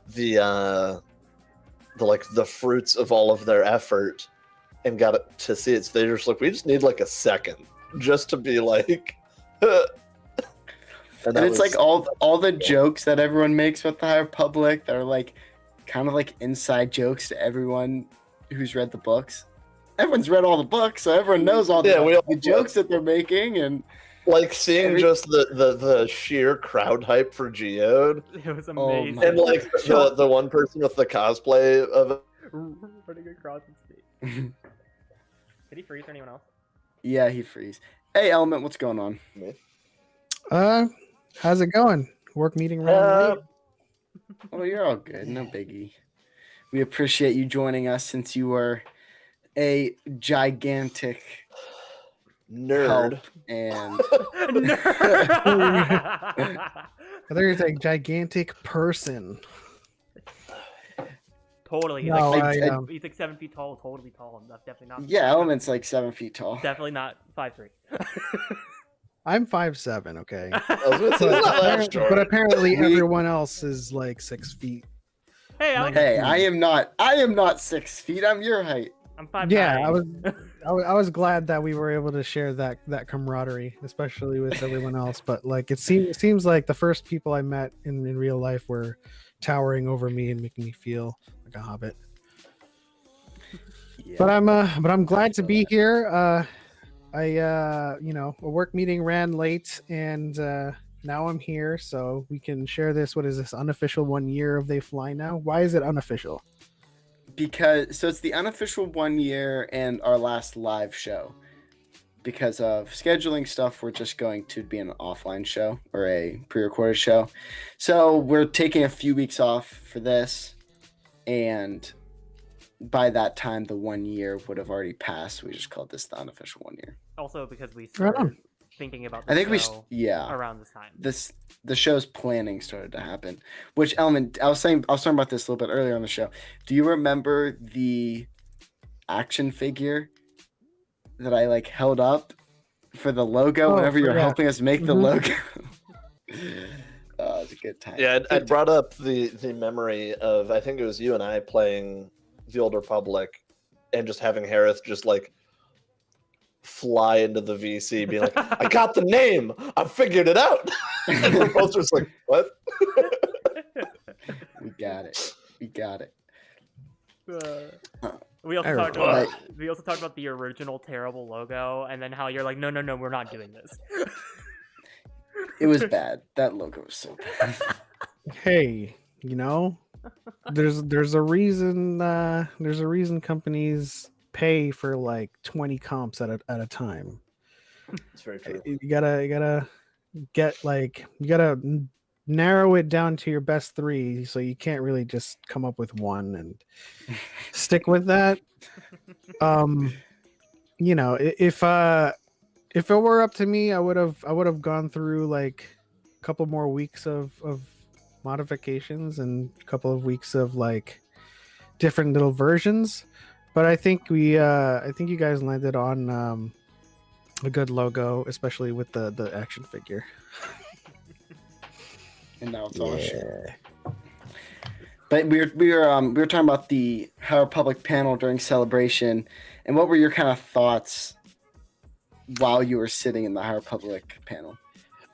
the fruits of all of their effort and got it to see it. So they're just like, we just need like a second just to be like, and it's like all the jokes that everyone makes with the High Republic that are like kind of like inside jokes to everyone who's read the books. Everyone's read all the books, so everyone knows all the jokes that they're making, and like seeing just the sheer crowd hype for Geode. It was amazing. And like the one person with the cosplay of it. Running across the stage. Did he freeze or anyone else? Yeah, he freeze. Hey, Element, what's going on? How's it going? Work meeting round late? Oh, you're all good. No biggie. We appreciate you joining us since you were a gigantic nerd and I thought you were saying gigantic person. Totally. No, he's like 7 feet tall, totally tall. That's definitely not. Yeah, Element's like 7 feet tall. Definitely not 5'3". I'm 5'7", okay. But apparently everyone else is like 6 feet. Hey, I am not 6 feet. I'm your height. I'm 5'9". Yeah, I was glad that we were able to share that camaraderie, especially with everyone else. But like it seems like the first people I met in real life were towering over me and making me feel like a hobbit. Yeah. But I'm glad to be here. A work meeting ran late, and now I'm here, so we can share this. What is this unofficial 1 year of They Fly Now? Why is it unofficial? Because it's the unofficial 1 year and our last live show. Because of scheduling stuff, we're just going to be an offline show or a pre-recorded show. So we're taking a few weeks off for this, and by that time, the 1 year would have already passed. We just called this the unofficial 1 year. Also, because we started thinking about the show around this time. The show's planning started to happen. Which Element, I was talking about this a little bit earlier on the show. Do you remember the action figure that I like held up for the logo. Oh, whenever you're yeah. helping us make the logo. Oh, it's a good time. Yeah, I brought up the memory of, I think it was you and I playing the Old Republic, and just having Hereth just like fly into the VC, being like, "I got the name, I figured it out." And we're both just like, "What?" We got it. We also talked about the original terrible logo, and then how you're like, no, we're not doing this. It was bad. That logo was so bad. Hey, you know, there's a reason companies pay for like 20 comps at a time. It's very true. You gotta narrow it down to your best 3, so you can't really just come up with one and stick with that. You know, if it were up to me, I would have gone through like a couple more weeks of modifications and a couple of weeks of like different little versions. But I think you guys landed on a good logo, especially with the action figure. And now it's all shit. But we were talking about the High Republic panel during Celebration, and what were your kind of thoughts while you were sitting in the High Republic panel?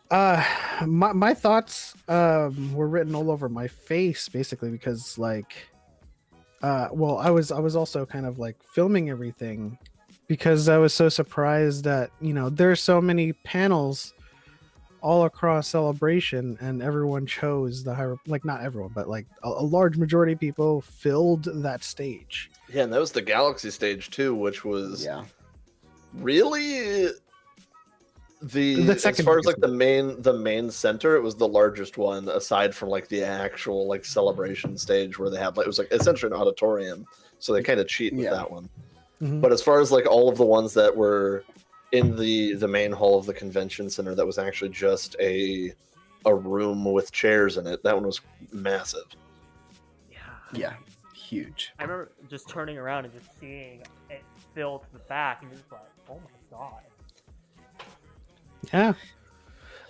My thoughts were written all over my face, basically, because like, well, I was also kind of like filming everything because I was so surprised that, you know, there's so many panels all across Celebration, and everyone chose the like, not everyone, but like a large majority of people filled that stage. Yeah, and that was the Galaxy stage too, which was really the as far as like the main center, it was the largest one aside from like the actual like Celebration stage where they had like, it was like essentially an auditorium, so they kind of cheat with that one. Mm-hmm. But as far as like all of the ones that were in the main hall of the convention center, that was actually just a room with chairs in it. That one was massive. Yeah, huge. I remember just turning around and just seeing it fill to the back, and you're just like, oh my god. Yeah.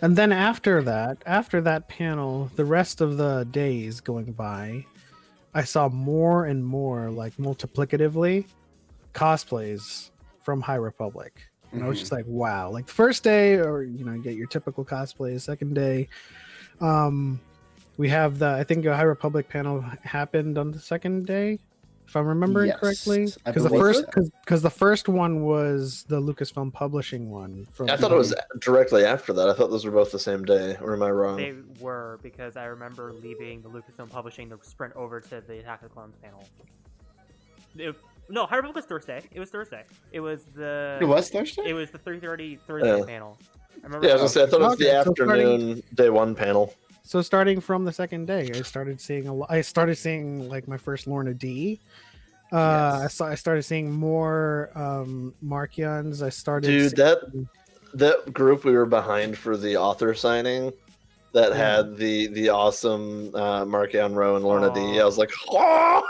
And then after that panel, the rest of the days going by, I saw more and more, like multiplicatively, cosplays from High Republic. And I was just like, wow. Like the first day, or, you know, you get your typical cosplay. Second day, we have I think a High Republic panel happened on the second day, if I'm remembering correctly. Because the first one was the Lucasfilm Publishing one. I thought it was directly after that. I thought those were both the same day. Or am I wrong? They were, because I remember leaving the Lucasfilm Publishing to sprint over to the Attack of the Clones panel. No, High Republic was Thursday. It was Thursday. It was Thursday? It was the 3:30 Thursday panel. I remember. Yeah, I was gonna say, I thought it was the afternoon day one panel. So starting from the second day, I started seeing like my first Lorna D. I started seeing more Markions. I started. Dude, that group we were behind for the author signing, that had the awesome Markion Row and Lorna D. I was like, oh.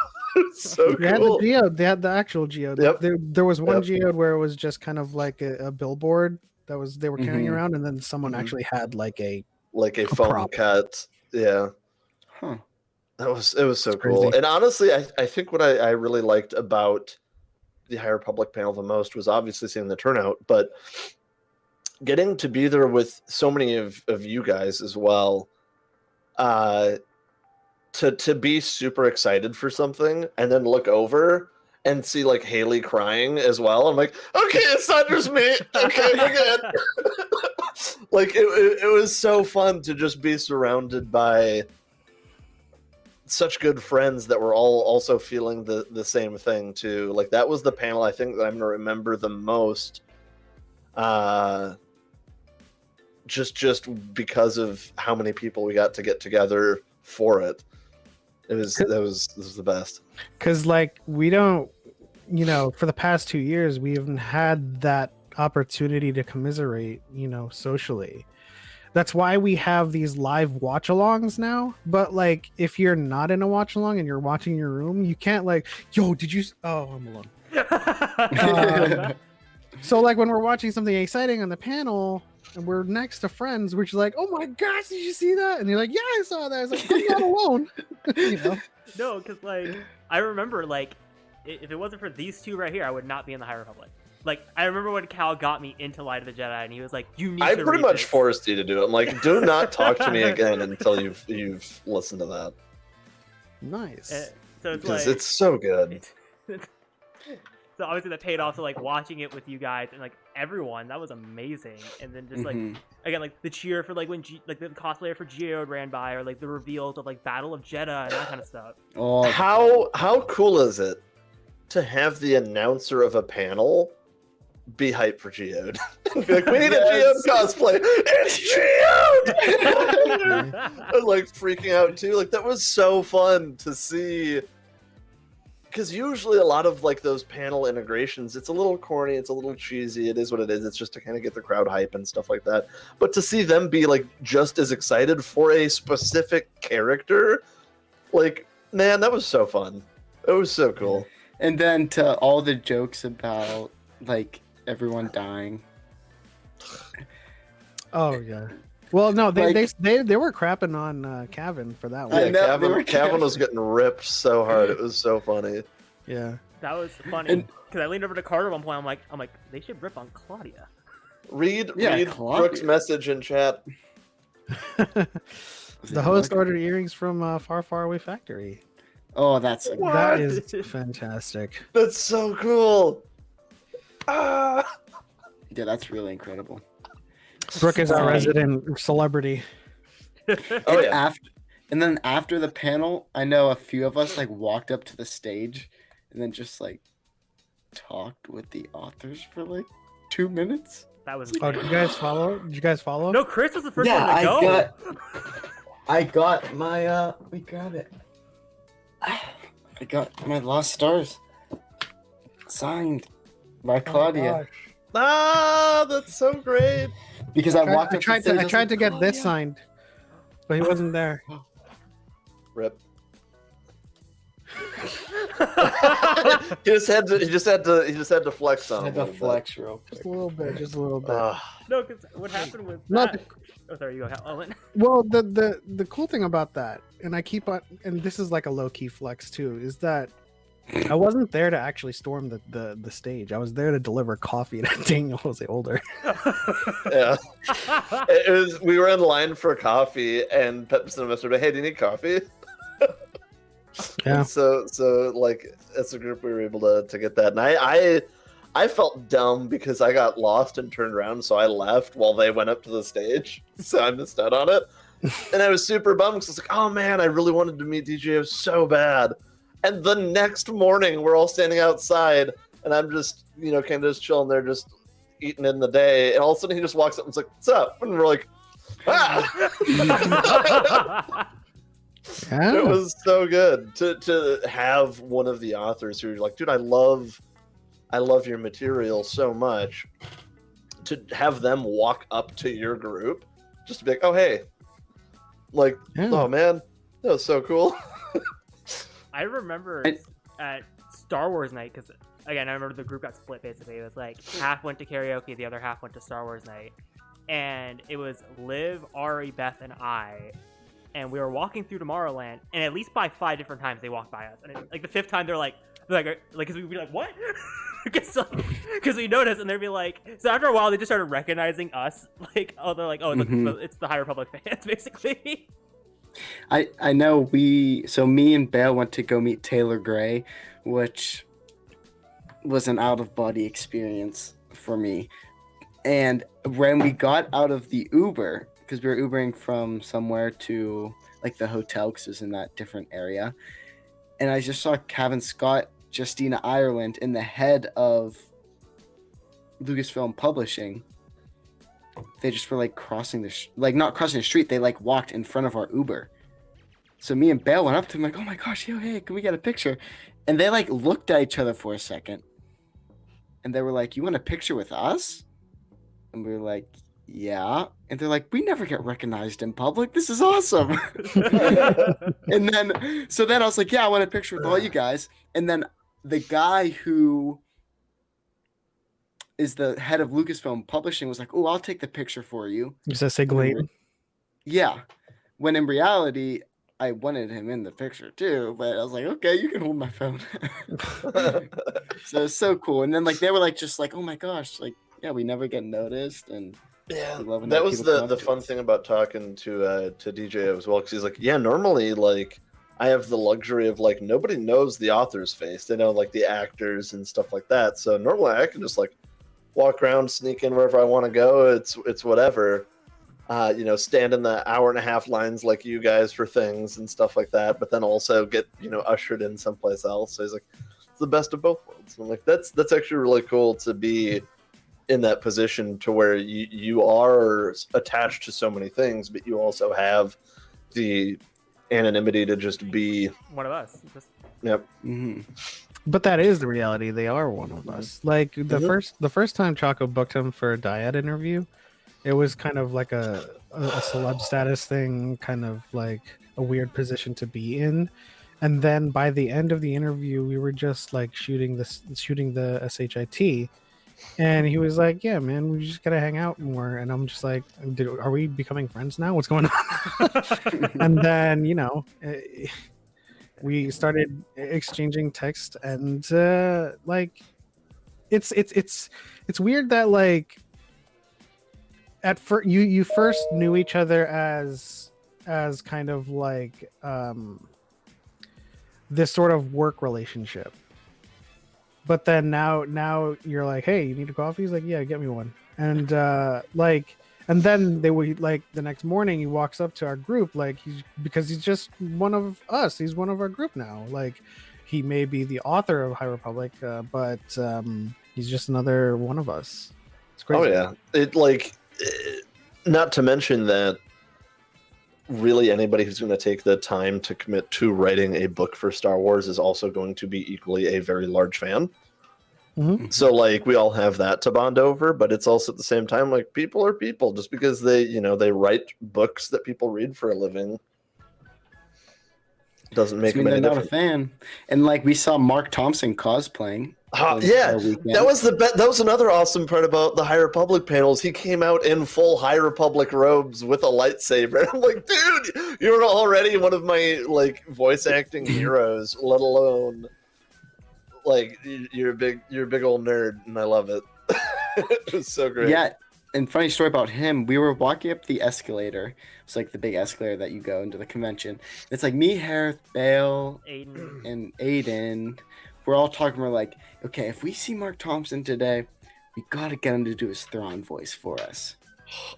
So they had the geode. They had the actual geode. Yep. There was one geode where it was just kind of like a billboard they were carrying around, and then someone actually had like a foam prop. cut. Yeah. Huh. It was so cool. Crazy. And honestly, I think what I really liked about the High Republic panel the most was obviously seeing the turnout, but getting to be there with so many of you guys as well. To be super excited for something and then look over and see like Haley crying as well. I'm like, okay, it's not just me. Okay, we're good. Like it was so fun to just be surrounded by such good friends that were all also feeling the same thing too. Like that was the panel I think that I'm gonna remember the most. Just because of how many people we got to get together for it. This was the best. Because like we don't, you know, for the past 2 years we haven't had that opportunity to commiserate, you know, socially. That's why we have these live watch-alongs now. But like, if you're not in a watch-along and you're watching your room, you can't like, yo, did you? Oh, I'm alone. So like when we're watching something exciting on the panel and we're next to friends, we're just like, oh my gosh, did you see that? And you're like, yeah, I saw that. I was like, I'm not alone. You know? No, because like I remember like if it wasn't for these two right here, I would not be in the High Republic. Like I remember when Cal got me into Light of the Jedi, and he was like, "You need." I to pretty read much this. forced you to do it. I'm like, do not talk to me again until you've listened to that. Nice. So it's Because like it's so good. so obviously that paid off. So like watching it with you guys and like everyone, that was amazing. And then just like again, like the cheer for like when like the cosplayer for Geode ran by, or like the reveals of like Battle of Jeddah and that kind of stuff. Oh, How cool is it to have the announcer of a panel be hyped for Geode? Be like, we need a Geode cosplay. It's Geode! I'm like freaking out too. Like that was so fun to see. Because usually a lot of like those panel integrations, it's a little corny, it's a little cheesy. It is what it is. It's just to kind of get the crowd hype and stuff like that. But to see them be like just as excited for a specific character, like man, that was so fun. It was so cool. And then to all the jokes about like everyone dying. Oh yeah. Well, no, they Like- they were crapping on Cavan for that I one. know, they were Kevin was getting ripped so hard. It was so funny. Yeah. That was funny And- because I leaned over to Carter at one point. I'm like, they should rip on Claudia. Read Claudia. Brooke's message in chat. The host ordered earrings from Far Far Away Factory. Oh, that's That is fantastic. That's so cool. Ah! yeah, that's really incredible. Brooke is our resident celebrity. Oh yeah. And then after the panel, I know a few of us like walked up to the stage and then just like talked with the authors for like 2 minutes. That was. Oh, did you guys follow? Did you guys follow? No, Chris was the first one to go. I got my we got it. I got my Lost Stars signed by Oh, Claudia. gosh. Ah, that's so great. Because I walked I up tried to the stage, I was tried like, to get this "Claudia." signed, but he wasn't there. Rip. He just had to flex on I had him. to flex real quick. Just a little bit, just a little bit. No, because what happened with Not that? Oh, sorry, you go, Owen. Well, the cool thing about that, and I keep on, and this is like a low key flex too, is that I wasn't there to actually storm the stage. I was there to deliver coffee to Daniel Jose Older. Yeah. We were in line for coffee, and Pep sent a message, "Hey, do you need coffee?" Yeah. And so like as a group, we were able to get that, and I felt dumb because I got lost and turned around, so I left while they went up to the stage, so I missed out on it, and I was super bummed because I was like, "Oh man, I really wanted to meet DJO so bad." And the next morning, we're all standing outside, and I'm just, kind of just chilling there, just eating in the day. And all of a sudden, he just walks up and is like, "What's up?" And we're like, "Ah!" Yeah. It was so good to have one of the authors who's like, "Dude, I love your material so much." To have them walk up to your group, just to be like, "Oh, hey," like, Yeah. "Oh man, that was so cool." I remember at Star Wars night, because again, I remember the group got split basically. It was like half went to karaoke, the other half went to Star Wars night. And it was Liv, Ari, Beth, and I. And we were walking through Tomorrowland, and at least by 5 different times they walked by us. And like the 5th time, they're like, because we'd be like, what? Because we noticed, and they'd be like, so after a while, they just started recognizing us. Like, oh, they're like, oh, it's the High Republic fans, basically. I know me and Bale went to go meet Taylor Gray, which was an out of body experience for me. And when we got out of the Uber, because we were Ubering from somewhere to like the hotel, because it was in that different area, and I just saw Kevin Scott, Justina Ireland, and the head of Lucasfilm Publishing. They just were like not crossing the street. They like walked in front of our Uber. So me and Bale went up to them like, "Oh my gosh, yo, hey, can we get a picture?" And they like looked at each other for a second. And they were like, "You want a picture with us?" And we were like, "Yeah." And they're like, "We never get recognized in public. This is awesome." And then I was like, "Yeah, I want a picture with all you guys." And then the guy who is the head of Lucasfilm Publishing, was like, "Oh, I'll take the picture for you." Is that Sigladen? Yeah. When in reality, I wanted him in the picture too, but I was like, "Okay, you can hold my phone." So it's so cool. And then like they were like, just like, "Oh my gosh, like yeah, we never get noticed." And Yeah, love when that was people come the up to fun us. thing about talking to DJ as well, because he's like, yeah, normally like I have the luxury of like nobody knows the author's face. They know like the actors and stuff like that. So normally I can just like walk around, sneak in wherever I want to go. It's whatever. You know, stand in the hour-and-a-half lines like you guys for things and stuff like that, but then also get, you know, ushered in someplace else. So he's like, it's the best of both worlds. And I'm like, that's actually really cool to be in that position to where you are attached to so many things, but you also have the anonymity to just be one of us. Yep. Mm-hmm. But that is the reality. They are one of us. Like the first time Chaco booked him for a Dyad interview, it was kind of like a celeb status thing, kind of like a weird position to be in. And then by the end of the interview, we were just like shooting the SHIT, and he was like, "Yeah, man, we just gotta hang out more." And I'm just like, "Are we becoming friends now? What's going on?" And then we started exchanging text, and like it's weird that like at first you first knew each other as kind of like this sort of work relationship, but then now you're like, "Hey, you need a coffee?" He's like, "Yeah, get me one." And and then they would like the next morning he walks up to our group like because he's just one of us. He's one of our group now. Like he may be the author of High Republic, but he's just another one of us. It's crazy. Oh yeah, it like not to mention that really anybody who's going to take the time to commit to writing a book for Star Wars is also going to be equally a very large fan. Mm-hmm. So like we all have that to bond over, but it's also at the same time like people are people. Just because they they write books that people read for a living doesn't make them any they're not different. a fan. And like we saw Mark Thompson cosplaying. Yeah, that was another awesome part about the High Republic panels. He came out in full High Republic robes with a lightsaber. I'm like, dude, you're already one of my like voice acting heroes, let alone like you're a big old nerd, and I love it. It was so great. Yeah, and funny story about him, we were walking up the escalator. It's like the big escalator that you go into the convention. It's like me, Hereth, Bale, and Aiden. We're all talking. We're like, okay, if we see Mark Thompson today, we gotta get him to do his Thrawn voice for us.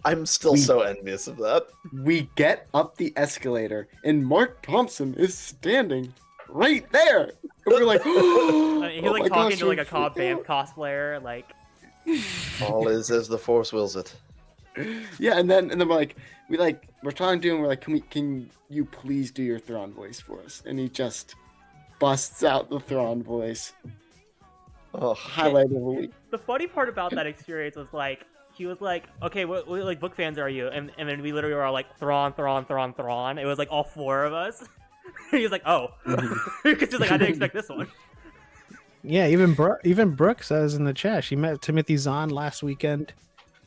I'm still so envious of that. We get up the escalator, and Mark Thompson is standing right there. And we're like, he's like talking to like a Cobb Vanth cosplayer, like. All is as the Force wills it. Yeah, and then we're talking to him. We're like, can you please do your Thrawn voice for us? And he just busts out the Thrawn voice. Oh, highlight of the week. The funny part about that experience was like he was like, okay, what like book fans are you? And then we literally were all like Thrawn. It was like all four of us. He was like, oh, because he's like, I didn't expect this one. Yeah, even Brooke says in the chat she met Timothy Zahn last weekend,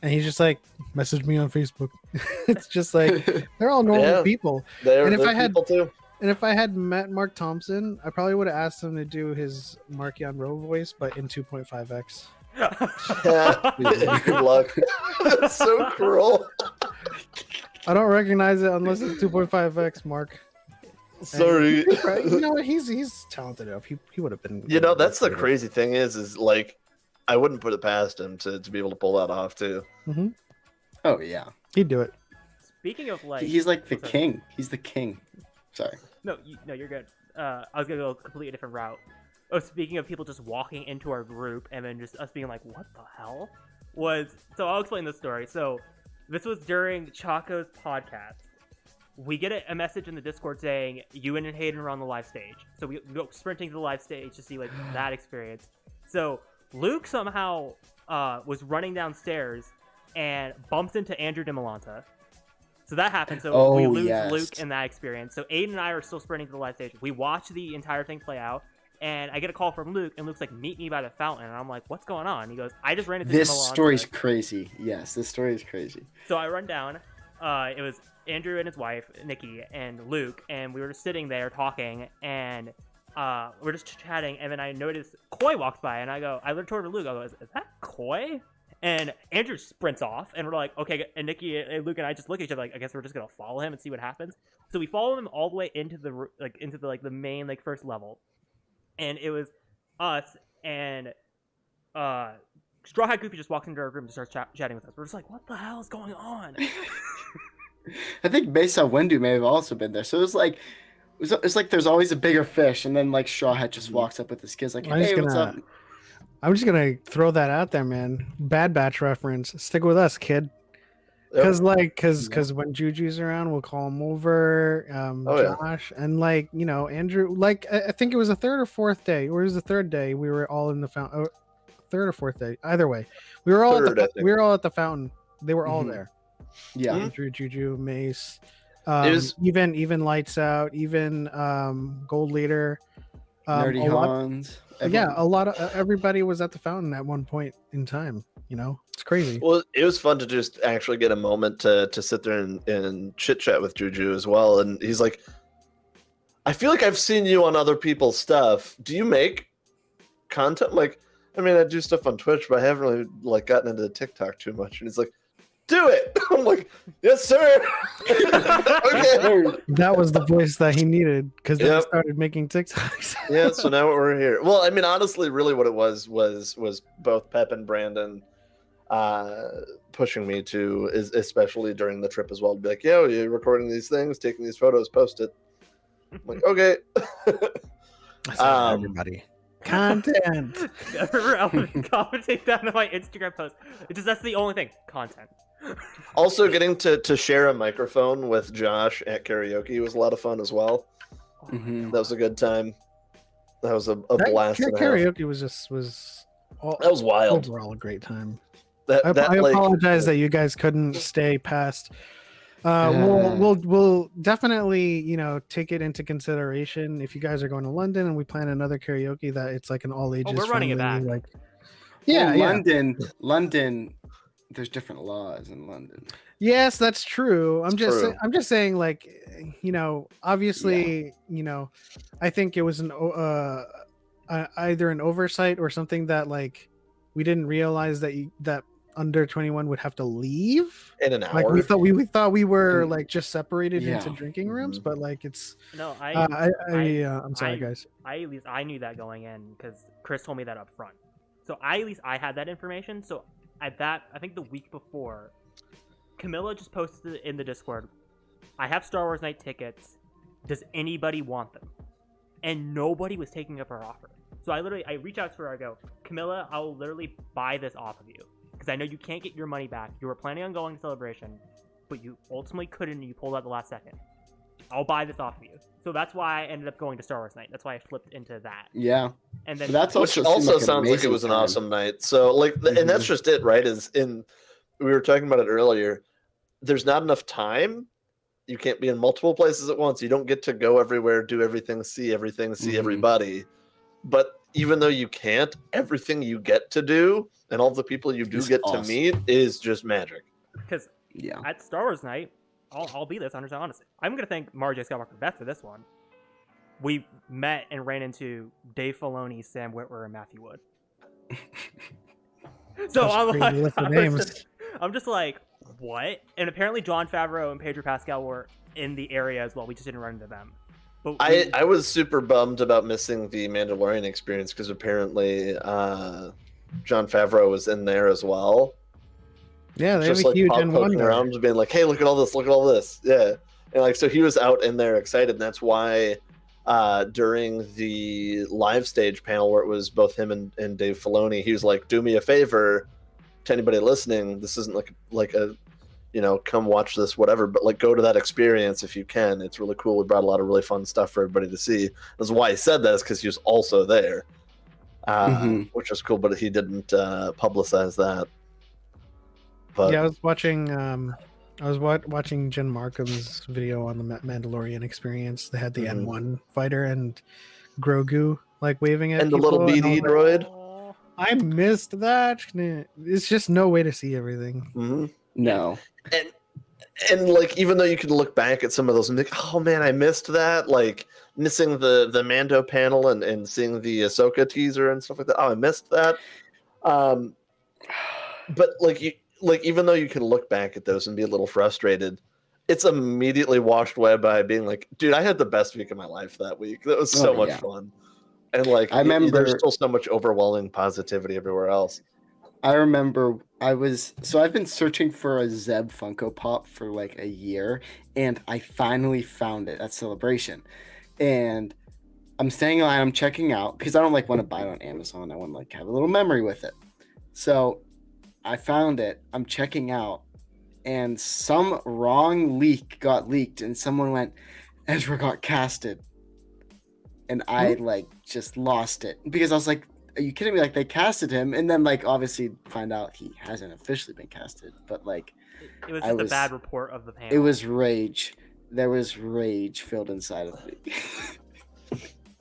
and he's just like, message me on Facebook. It's just like they're all normal people. And if I had met Mark Thompson, I probably would have asked him to do his Mark Yon-Ro voice, but in 2.5x. Yeah, good luck. That's so cruel. I don't recognize it unless it's 2.5x, Mark. Sorry. You know what? He's talented enough. He would have been. You know, that's the crazy thing is like, I wouldn't put it past him to be able to pull that off too. Mm-hmm. Oh yeah, he'd do it. Speaking of like, he's like the king. He's the king. Sorry. No, you're good. I was gonna go a completely different route. Oh, speaking of people just walking into our group and then just us being like, what the hell? So I'll explain this story. So this was during Chaco's podcast. We get a message in the Discord saying you and Hayden are on the live stage. So we go sprinting to the live stage to see like that experience. So Luke somehow was running downstairs and bumps into Andrew DiMolanta. So that happened. So we lose Luke in that experience. So Aiden and I are still sprinting to the live stage. We watch the entire thing play out. And I get a call from Luke, and Luke's like, meet me by the fountain. And I'm like, what's going on? He goes, I just ran into This Camilla on story's foot." crazy. Yes, this story is crazy. So I run down. It was Andrew and his wife, Nikki, and Luke, and we were just sitting there talking, and we're just chatting, and then I noticed Coy walks by, and I looked toward Luke. I go, is that Coy? And Andrew sprints off, and we're like, okay. And Nikki and Luke and I just look at each other like, I guess we're just gonna follow him and see what happens. So we follow him all the way into the main first level, and it was us and Straw Hat Goofy just walks into our room and starts chatting with us. We're just like, what the hell is going on? I think Mesa Wendu may have also been there. So it's like there's always a bigger fish, and then like Straw Hat just walks up with his kids like, hey, what's up? I'm just gonna throw that out there, man. Bad Batch reference. Stick with us, kid. Because because when Juju's around, we'll call him over. Josh and Andrew. I think it was the third or fourth day, or it was the third day. We were all in the fountain. Third or fourth day, either way, we were all at the fountain. They were all there. Yeah, Andrew, Juju, Mace, even Lights Out, even Gold Leader, Nerdy Hans. Yeah, a lot of everybody was at the fountain at one point in time. It's crazy. Well, it was fun to just actually get a moment to sit there and chit chat with Juju as well. And he's like, I feel like I've seen you on other people's stuff. Do you make content? I mean, I do stuff on Twitch, but I haven't really gotten into TikTok too much. And he's like, do it. I'm like, yes, sir. Okay. That was the voice that he needed because they started making TikToks. Yeah, so now we're here. Well, I mean, honestly, really what it was both Pep and Brandon pushing me to, especially during the trip as well, to be like, yo, you're recording these things, taking these photos, post it. I'm like, okay. Everybody. Content. I'll commentate that on my Instagram post. That's the only thing. Content. Also, getting to share a microphone with Josh at karaoke was a lot of fun as well. Mm-hmm. That was a good time. That was a blast. Karaoke was that was wild. Overall, a great time. I apologize that you guys couldn't stay past. We'll definitely take it into consideration if you guys are going to London and we plan another karaoke that it's like an all ages. We're running it back. London. There's different laws in London. Yes, that's true. I'm just saying, obviously, I think it was either an oversight or something that we didn't realize that under 21 would have to leave in an hour. We thought we were just separated into drinking rooms, but it's no. I'm sorry, guys. I knew that going in because Chris told me that up front. So I had that information. So at that, I think the week before, Camilla just posted in the Discord, I have Star Wars Night tickets. Does anybody want them? And nobody was taking up her offer. So I reach out to her. I go, Camilla, I'll literally buy this off of you because I know you can't get your money back. You were planning on going to Celebration, but you ultimately couldn't, and you pulled out the last second. I'll buy this off of you. So that's why I ended up going to Star Wars Night. That's why I flipped into that. Yeah. And then that's also sounds like it was an awesome night. So and that's just it, right? We were talking about it earlier. There's not enough time. You can't be in multiple places at once. You don't get to go everywhere, do everything, see everybody. But even though you can't, everything you get to do and all the people you do get to meet is just magic. Because at Star Wars Night, I'll be this honestly. I'm going to thank Mara J. Skywalker Beth for this one. We met and ran into Dave Filoni, Sam Witwer, and Matthew Wood. So I'm just like, what? And apparently Jon Favreau and Pedro Pascal were in the area as well. We just didn't run into them. But I was super bummed about missing the Mandalorian experience because apparently Jon Favreau was in there as well. Yeah, they have a huge poking around, just being like, "Hey, look at all this! Yeah." And so he was out in there excited, and that's why during the live stage panel where it was both him and Dave Filoni, he was like, "Do me a favor, to anybody listening, this isn't like a come watch this, whatever, but go to that experience if you can. It's really cool. We brought a lot of really fun stuff for everybody to see." That's why he said that, is because he was also there, which is cool, but he didn't publicize that. But yeah, I was watching Jen Markham's video on the Mandalorian experience. They had the N1 fighter and Grogu like waving at And the people. little And I was BD like, droid. Oh. I missed that. It's just no way to see everything. Mm-hmm. No. And like, even though you can look back at some of those and think, oh man, I missed that. Like missing the Mando panel and seeing the Ahsoka teaser and stuff like that. Oh, I missed that. But even though you can look back at those and be a little frustrated, it's immediately washed away by being like, dude, I had the best week of my life that week. That was so much fun. And like, I remember there's still so much overwhelming positivity everywhere else. I remember I've been searching for a Zeb Funko Pop for like a year, and I finally found it at Celebration. And I'm staying in line, I'm checking out because I don't like want to buy it on Amazon. I want to like have a little memory with it. So I found it. I'm checking out, and some wrong leak got leaked, and someone went, Ezra got casted. And I like just lost it because I was like, are you kidding me? Like they casted him, and then like obviously find out he hasn't officially been casted, but like it was just a bad report of the panel. It was rage. There was rage filled inside of me.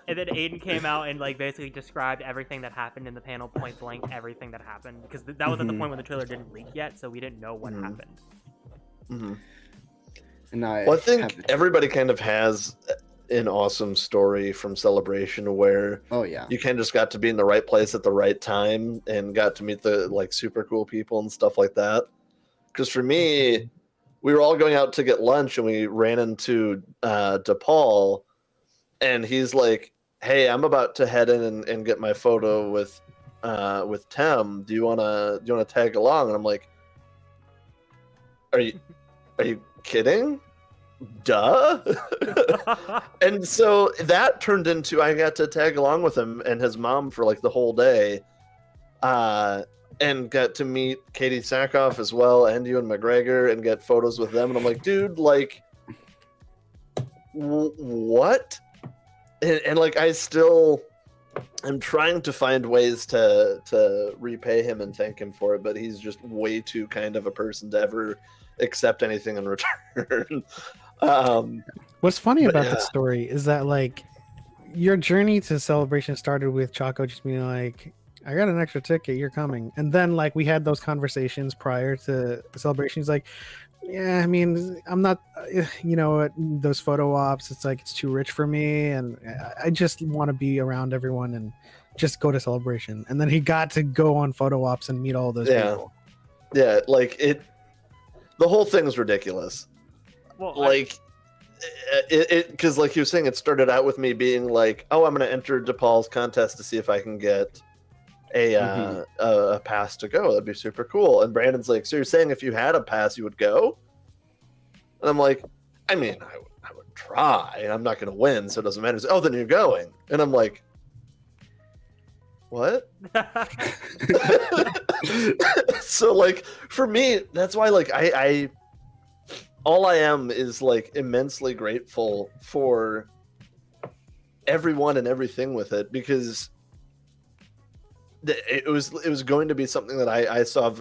And then Aiden came out and like basically described everything that happened in the panel, point blank, everything that happened, because that was at the point when the trailer didn't leak yet, so we didn't know what happened. Mm-hmm. And I think everybody kind of has an awesome story from Celebration where you kind of just got to be in the right place at the right time and got to meet the like super cool people and stuff like that. Because for me, we were all going out to get lunch and we ran into DePaul, and he's like, hey, I'm about to head in and get my photo with Tem. Do you wanna tag along? And I'm like, are you kidding? Duh. And so that turned into I got to tag along with him and his mom for like the whole day, and got to meet Katie Sackhoff as well and Ewan McGregor and get photos with them. And I'm like, dude, like, what? And like I still am trying to find ways to repay him and thank him for it, but he's just way too kind of a person to ever accept anything in return. What's funny about that story is that like your journey to Celebration started with Chaco just being like, I got an extra ticket, you're coming. And then like we had those conversations prior to Celebration. He's like, yeah, I mean, I'm not, those photo ops, it's like, it's too rich for me. And I just want to be around everyone and just go to Celebration. And then he got to go on photo ops and meet all those people. Yeah, like the whole thing is ridiculous. Well, like, because like he was saying, it started out with me being like, oh, I'm going to enter DePaul's contest to see if I can get a pass to go. That'd be super cool. And Brandon's like, so you're saying if you had a pass, you would go? And I'm like, I mean, I would try. I'm not going to win, so it doesn't matter. Oh, then you're going. And I'm like, what? So like for me, that's why like I all I am is like immensely grateful for everyone and everything with it, because it was going to be something that I saw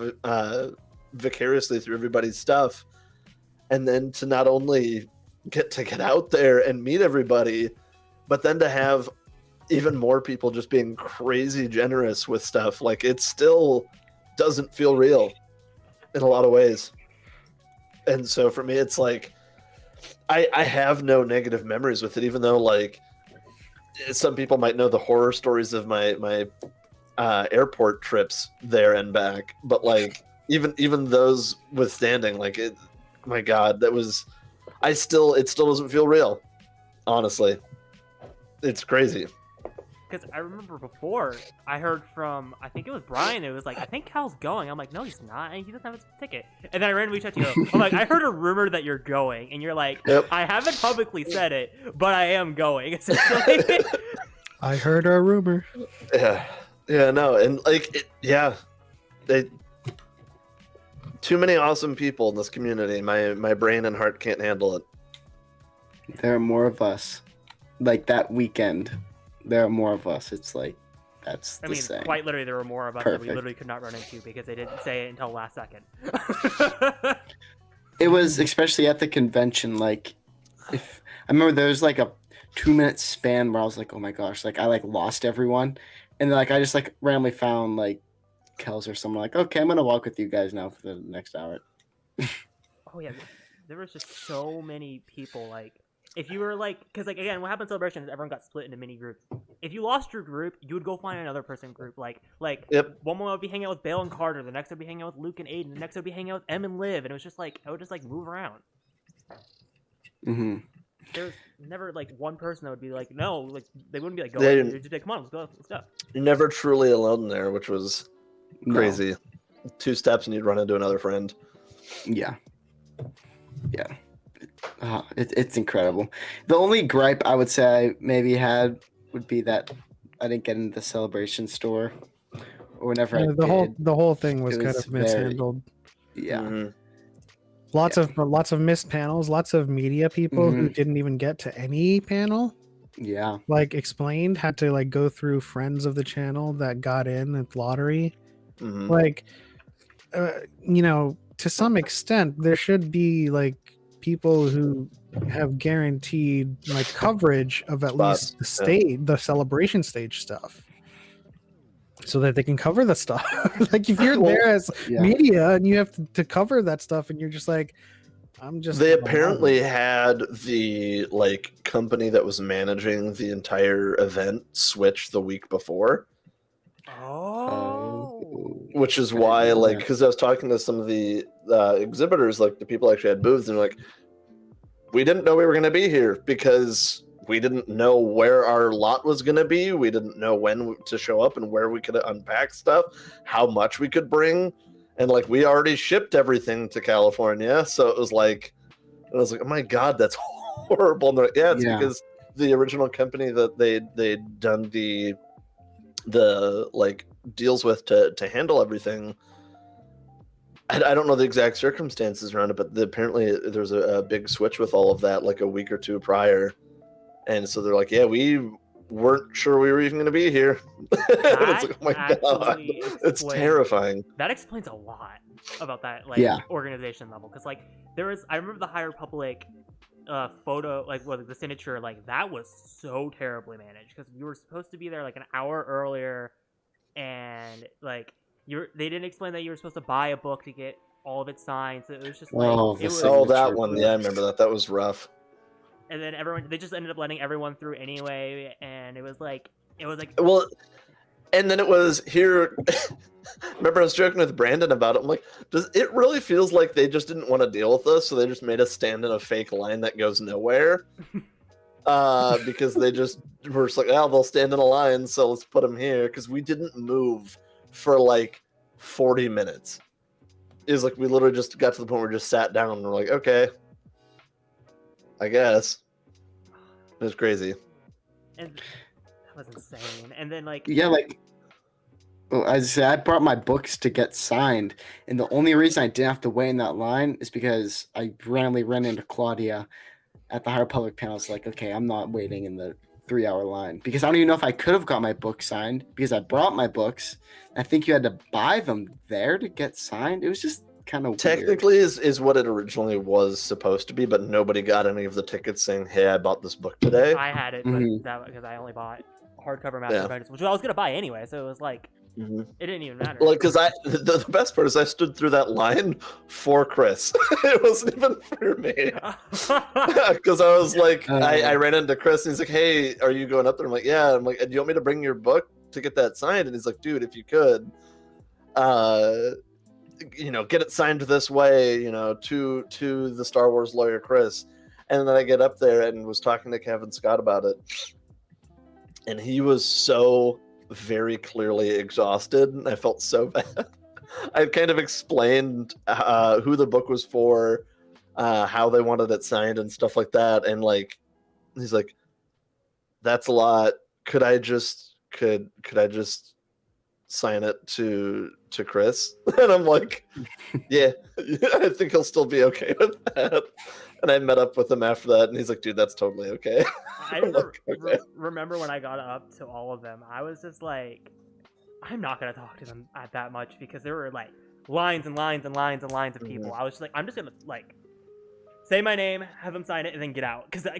vicariously through everybody's stuff, and then to not only get out there and meet everybody, but then to have even more people just being crazy generous with stuff. Like it still doesn't feel real in a lot of ways. And so for me, it's like, I have no negative memories with it, even though like some people might know the horror stories of my airport trips there and back. But like, even those withstanding, like it, my God, it still doesn't feel real. Honestly, it's crazy. Because I remember before I heard from, I think it was Brian, it was like, I think Cal's going. I'm like, no, he's not, and he doesn't have his ticket. And then I randomly checked you. I'm like, I heard a rumor that you're going, and you're like, yep. I haven't publicly said it, but I am going. Essentially. I heard a rumor. Yeah, no, and like, too many awesome people in this community. My brain and heart can't handle it. There are more of us. Like that weekend. There are more of us. It's like, that's the same. Quite literally, there were more of us that we literally could not run into because they didn't say it until last second. It was, especially at the convention, like, if I remember there's like 2 minute span where I was like, oh my gosh, like I like lost everyone, and then like I just like randomly found like Kels or someone, like, okay, I'm gonna walk with you guys now for the next hour. Oh yeah, there was just so many people. Like, if you were like, because like again, what happened in Celebration is everyone got split into mini groups. If you lost your group, you would go find another person group. Like Yep. one would be hanging out with Bale and Carter, the next would be hanging out with Luke and Aiden, the next would be hanging out with Em and Liv, and it was just like I would just like move around. Mm-hmm. There's never like one person that would be like, no, like they wouldn't be like, They go, didn't- just be like, come on, let's go, let's go. You're never truly alone there, which was crazy. 2 steps and you'd run into another friend. Yeah. It's incredible. The only gripe I would say I maybe had would be that I didn't get into the Celebration store, or whenever I did. The whole thing was it kind was of mishandled. Yeah. Mhm. Lots of missed panels, lots of media people who didn't even get to any panel. Yeah. Like Explained had to like go through friends of the channel that got in at lottery. Mhm. Like to some extent there should be like people who have guaranteed like coverage of at least the stage, the Celebration stage stuff, so that they can cover the stuff. Like if you're there as media and you have to cover that stuff and you're just like, they apparently had the like company that was managing the entire event switch the week before. Which is why, like, because I was talking to some of the exhibitors, like the people actually had booths, and like, we didn't know we were going to be here because we didn't know where our lot was going to be. We didn't know when to show up and where we could unpack stuff, how much we could bring. And like, we already shipped everything to California. So it was like, and I was like, oh my God, that's horrible. And like, it's because the original company that they'd done the like deals with to handle everything. I don't know the exact circumstances around it, but apparently there was a big switch with all of that like a week or two prior. And so they're like, yeah, we weren't sure we were even going to be here. It's like, oh my God, it's terrifying. That explains a lot about that organization level. Because like I remember the High Republic photo, like the signature, like that was so terribly managed because you were supposed to be there like an hour earlier, and like they didn't explain that you were supposed to buy a book to get all of it signed. So it was just like that one. Yeah, I remember that. That was rough. And then they just ended up letting everyone through anyway, and it was like well, and then it was here. Remember, I was joking with Brandon about it. I'm like, it really feels like they just didn't want to deal with us, so they just made us stand in a fake line that goes nowhere. Because they just were just like, oh, they'll stand in a line, so let's put them here. Because we didn't move for like 40 minutes. It was like we literally just got to the point where we just sat down and we're like, okay, I guess. It was crazy. And that was insane. And then I brought my books to get signed, and the only reason I didn't have to wait in that line is because I randomly ran into Claudia at the High Republic panel. It's like, okay, I'm not waiting in the 3-hour line because I don't even know if I could have got my book signed because I brought my books. I think you had to buy them there to get signed. It was just kind of technically is what it originally was supposed to be, but nobody got any of the tickets saying, hey, I bought this book today. I had it, but that because I only bought hardcover Master of Vengeance, which I was gonna buy anyway, so it was like it didn't even matter. Like, because the best part is I stood through that line for Chris. It wasn't even for me. Because I was like, I ran into Chris and he's like, hey, are you going up there? I'm like, yeah. I'm like, do you want me to bring your book to get that signed? And he's like, dude, if you could, get it signed this way, to the Star Wars lawyer Chris. And then I get up there and was talking to Kevin Scott about it. And he was so very clearly exhausted, and I felt so bad. I kind of explained who the book was for, how they wanted it signed and stuff like that, and like he's like, that's a lot. Could I just sign it to Chris? And I'm like, yeah, I think he'll still be okay with that. And I met up with him after that, and he's like, dude, that's totally okay. I remember when I got up to all of them, I was just like, I'm not going to talk to them that much because there were like lines and lines and lines and lines of people. I was just like, I'm just going to like say my name, have them sign it, and then get out. Because I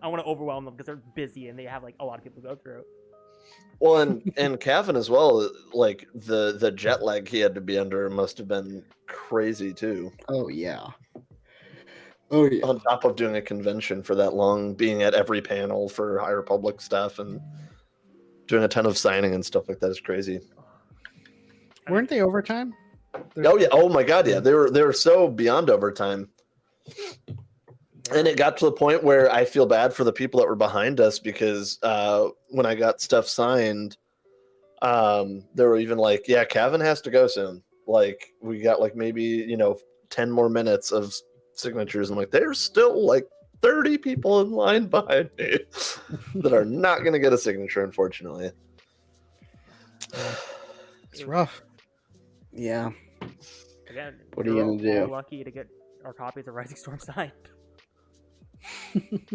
want to overwhelm them because they're busy and they have like a lot of people to go through. Well, and Cavan as well, like the jet lag he had to be under must have been crazy too. Oh yeah. Oh yeah. On top of doing a convention for that long, being at every panel for High Republic stuff and doing a ton of signing and stuff like that is crazy. Weren't they overtime? Oh yeah. Oh my God. Yeah. They were so beyond overtime. And it got to the point where I feel bad for the people that were behind us because when I got stuff signed, they were even like, yeah, Cavan has to go soon. Like we got like maybe, 10 more minutes of signatures. I'm like, there's still like 30 people in line behind me that are not going to get a signature, unfortunately. It's rough. Yeah. Again, What are you going to do? Lucky to get our copies of Rising Storm signed.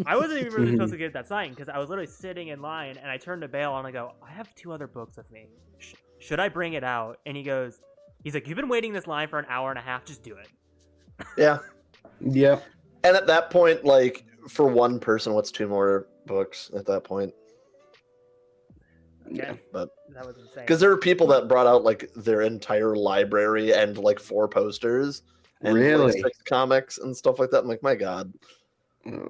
I wasn't even really supposed to get that signed because I was literally sitting in line and I turned to Bale and I go, I have 2 other books with me. Should I bring it out? And he's like, you've been waiting this line for an hour and a half. Just do it. Yeah. Yeah. And at that point, like for one person, what's 2 more books at that point? Again, but that was insane. Because there were people that brought out like their entire library and like 4 posters and Really? like 6 comics and stuff like that. I'm like, my God,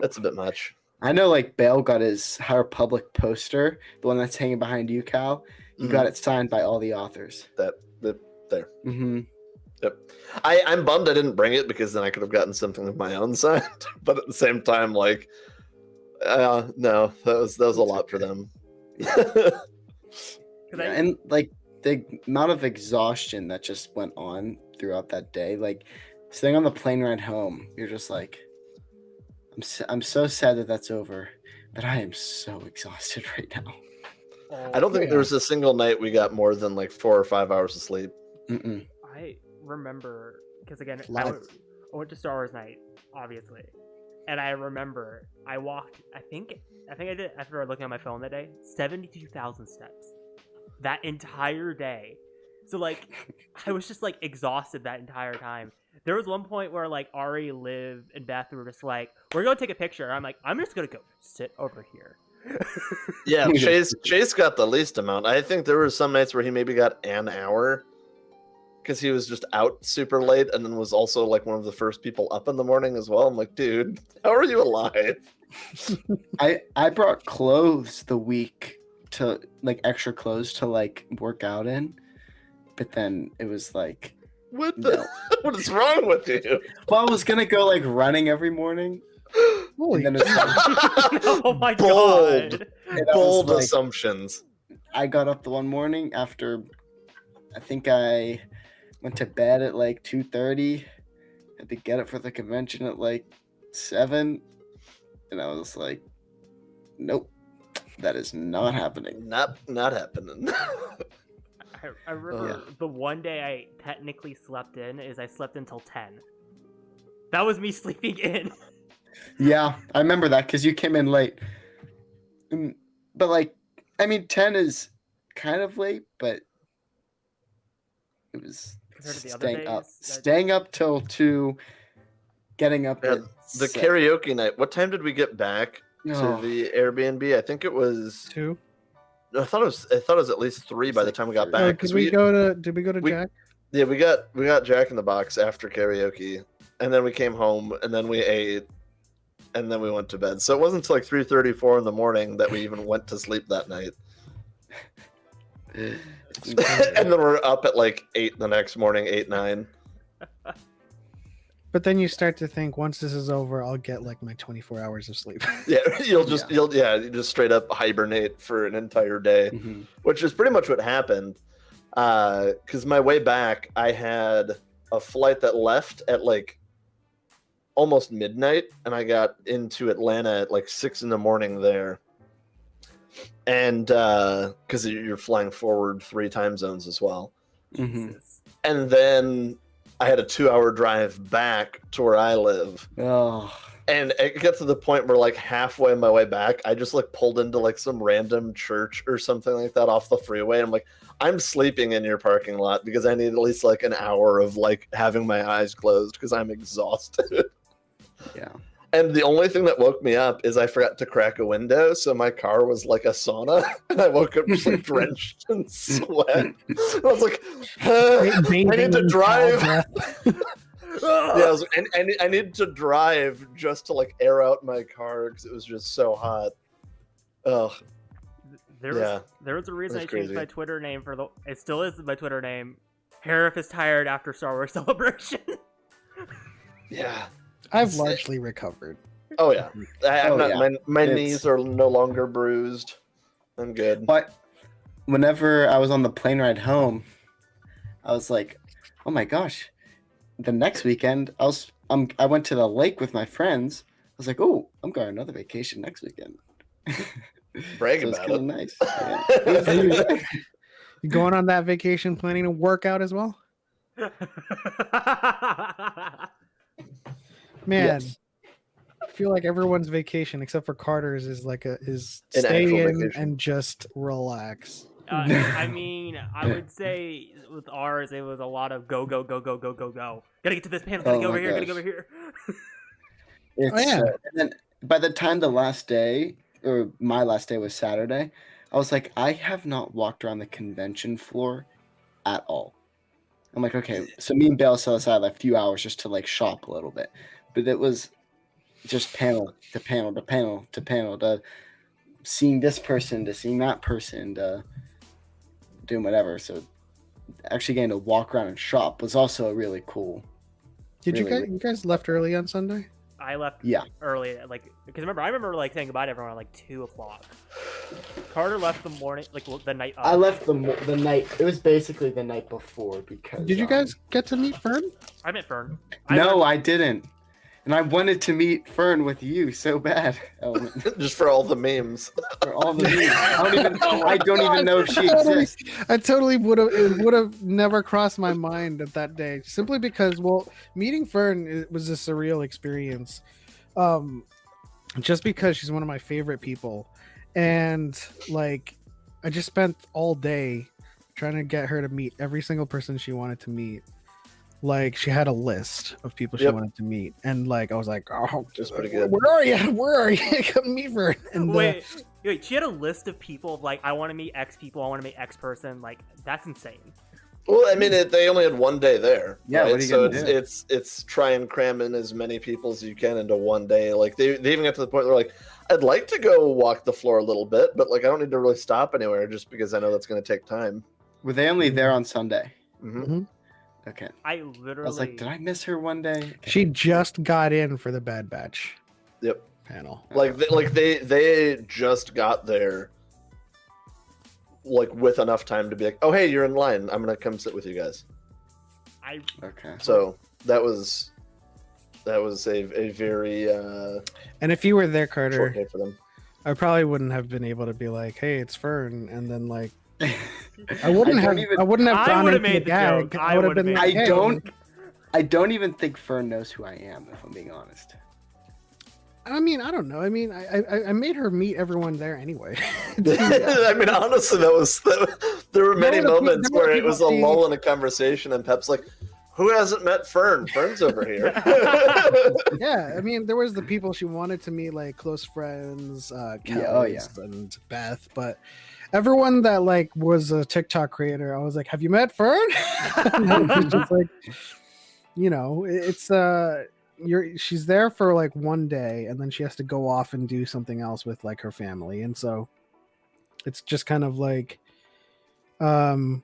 that's a bit much. I know, like Bale got his High Republic poster, the one that's hanging behind you, Cal. He got it signed by all the authors. That there. Mm-hmm. Yep. I'm bummed I didn't bring it because then I could have gotten something of my own signed. But at the same time, like, no, that was a lot for them. Yeah, and like the amount of exhaustion that just went on throughout that day, like sitting on the plane ride home, you're just like, I'm so sad that that's over, but I am so exhausted right now. I don't think there was a single night we got more than like 4 or 5 hours of sleep. Mm-mm. I remember because again, I went to Star Wars night, obviously, and I remember I walked. I think I did after looking at my phone that day, 72,000 steps that entire day. So like, I was just like exhausted that entire time. There was one point where like Ari, Liv, and Beth were just like, "We're gonna take a picture." I'm like, "I'm just gonna go sit over here." Yeah, Chase got the least amount. I think there were some nights where he maybe got an hour because he was just out super late and then was also like one of the first people up in the morning as well. I'm like, dude, how are you alive? I brought clothes the week to like extra clothes to like work out in, but then it was like, what is wrong with you? Well, I was gonna go like running every morning. Holy and then oh my god! Bold like, assumptions. I got up the one morning after, I think I went to bed at like 2:30. Had to get up for the convention at like 7, and I was like, nope, that is not happening. Not happening. I remember the one day I technically slept in is I slept until 10. That was me sleeping in. Yeah, I remember that because you came in late. But like, I mean, 10 is kind of late, but it was staying up till 2, getting up at the karaoke night. What time did we get back to the Airbnb? I think it was 2. I thought it was at least 3 by the time we got back. Did we go to Jack? Yeah, we got Jack in the Box after karaoke, and then we came home, and then we ate, and then we went to bed. So it wasn't until like 3:34 in the morning that we even went to sleep that night. And then we're up at like 8 the next morning, 8, 9. But then you start to think, once this is over, I'll get like my 24 hours of sleep. Yeah, you just straight up hibernate for an entire day, which is pretty much what happened. Because my way back, I had a flight that left at like almost midnight, and I got into Atlanta at like 6 in the morning there. And because you're flying forward 3 time zones as well. And then I had a 2-hour drive back to where I live. Oh. And it got to the point where like halfway on my way back, I just like pulled into like some random church or something like that off the freeway. I'm like, I'm sleeping in your parking lot because I need at least like an hour of like having my eyes closed because I'm exhausted. Yeah. And the only thing that woke me up is I forgot to crack a window, so my car was like a sauna, and I woke up just like drenched in sweat. And I was like, I need to drive. I needed to drive just to like air out my car because it was just so hot. Ugh. There was a reason I changed my Twitter name it still is my Twitter name. Hereth is tired after Star Wars Celebration. Yeah. I've largely recovered. Oh yeah, my knees are no longer bruised. I'm good. But whenever I was on the plane ride home, I was like, "Oh my gosh!" The next weekend, I went to the lake with my friends. I was like, "Oh, I'm going on another vacation next weekend." Brag so about it. Nice. Yeah. You going on that vacation planning to work out as well? Man, yes. I feel like everyone's vacation except for Carter's is stay in vacation. And just relax. I mean, I would say with ours, it was a lot of go. Gotta get to this panel. Gotta go over here. Gotta go over here. And then by the time the last day, or my last day was Saturday, I was like, I have not walked around the convention floor at all. I'm like, okay, so me and Bale set aside a few hours just to like shop a little bit. But it was just panel to panel to panel to panel to seeing this person to seeing that person to doing whatever. So actually getting to walk around and shop was also really cool. Did you guys left early on Sunday? I left early, because I remember like saying goodbye to everyone at like 2:00. Carter left the morning, like the night. I left the night. It was basically the night before because. Did you guys get to meet Fern? I met Fern. I didn't. And I wanted to meet Fern with you so bad. Just for all the memes. For all the memes. I don't even know if she exists. I totally would have never crossed my mind at that day. Simply because, meeting Fern was a surreal experience. Just because she's one of my favorite people. And like I just spent all day trying to get her to meet every single person she wanted to meet. Like she had a list of people she wanted to meet, and like I was like, "Oh, that's pretty good. Where are you? Where are you? Come meet her." And wait, she had a list of people of like, I want to meet X people, I want to meet X person. Like that's insane. Well, I mean, they only had one day there. Yeah, right? What are you gonna do? It's try and cram in as many people as you can into one day. Like they even got to the point where like, I'd like to go walk the floor a little bit, but like I don't need to really stop anywhere just because I know that's going to take time. Were they only there on Sunday? Mm-hmm. Okay. I was like, did I miss her one day? Okay. She just got in for the Bad Batch. Yep. Panel. They just got there, like with enough time to be like, oh hey, you're in line. I'm gonna come sit with you guys. Okay. So that was a very and if you were there, Carter, short day for them. I probably wouldn't have been able to be like, hey, it's Fern, and then like. I wouldn't have gone into the gag. I would have been like, I don't even think Fern knows who I am, if I'm being honest. I mean, I don't know. I mean, I made her meet everyone there anyway. I mean, honestly, there were many moments where it was a lull in a conversation, and Pep's like, "Who hasn't met Fern? Fern's over here." Yeah, I mean, there was the people she wanted to meet, like close friends, Kels and Beth, but. Everyone that like was a TikTok creator, I was like, "Have you met Fern?" It's just like, it's she's there for like one day, and then she has to go off and do something else with like her family, and so it's just kind of like, we'll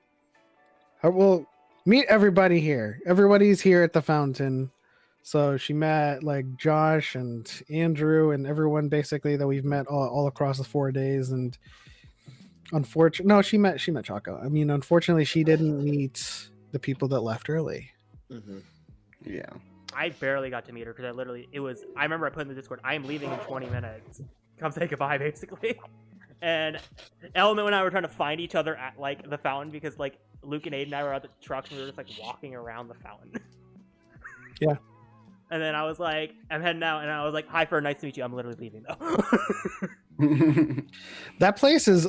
meet everybody here. Everybody's here at the fountain, so she met like Josh and Andrew and everyone basically that we've met all across the 4 days, and. She met Chaco. I mean, unfortunately, she didn't meet the people that left early. Mm-hmm. Yeah. I barely got to meet her because I remember I put in the Discord, I am leaving in 20 minutes. Come say goodbye, basically. And Element and I were trying to find each other at like the fountain because like Luke and Aiden and I were at the trucks and we were just like walking around the fountain. Yeah. And then I was like, I'm heading out, and I was like, "Hi, Fern, nice to meet you. I'm literally leaving though." That place is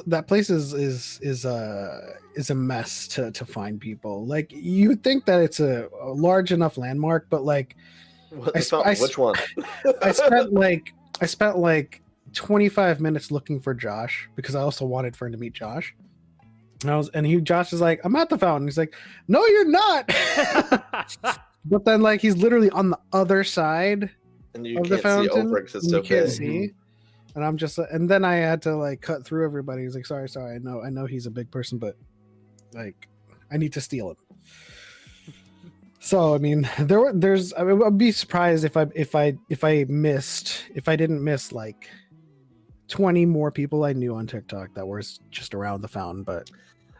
a mess to find people. Like you would think that it's a large enough landmark, but like Which one? I spent like 25 minutes looking for Josh because I also wanted for him to meet Josh. Josh is like, I'm at the fountain. He's like, no, you're not. But then like he's literally on the other side and you of can't the fountain. see over because it's so you can't big. see. And I'm just, and then I had to like cut through everybody. He's like, sorry. I know he's a big person, but like, I need to steal him. So I mean, I would be surprised if I didn't miss like 20 more people I knew on TikTok that were just around the fountain. But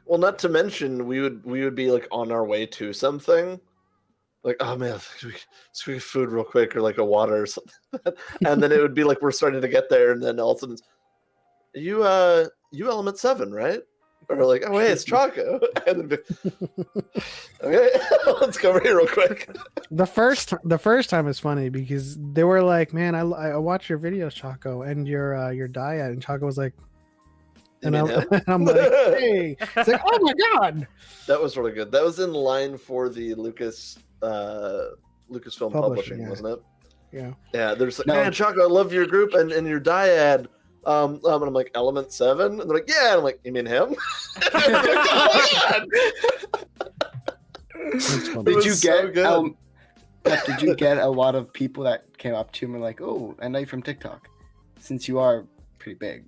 well, not to mention we would be like on our way to something, like, oh man, let's get food real quick or like a water or something, and then it would be like we're starting to get there, and then all of a sudden, you Element 7, right? Or like, oh wait, it's Choco. And then okay, let's go over here real quick. The first time is funny because they were like, man, I watch your videos, Choco, and your diet, and Choco was like, and I'm like, hey, it's like, oh my god, that was really good. That was in line for the Lucasfilm Publishing, yeah. Wasn't it? Yeah. There's like, man, Choco, I love your group and your dyad. And I'm like, Element 7? And they're like, yeah. And I'm like, you mean him? Did you get a lot of people that came up to you and were like, oh, I know you from TikTok, since you are pretty big?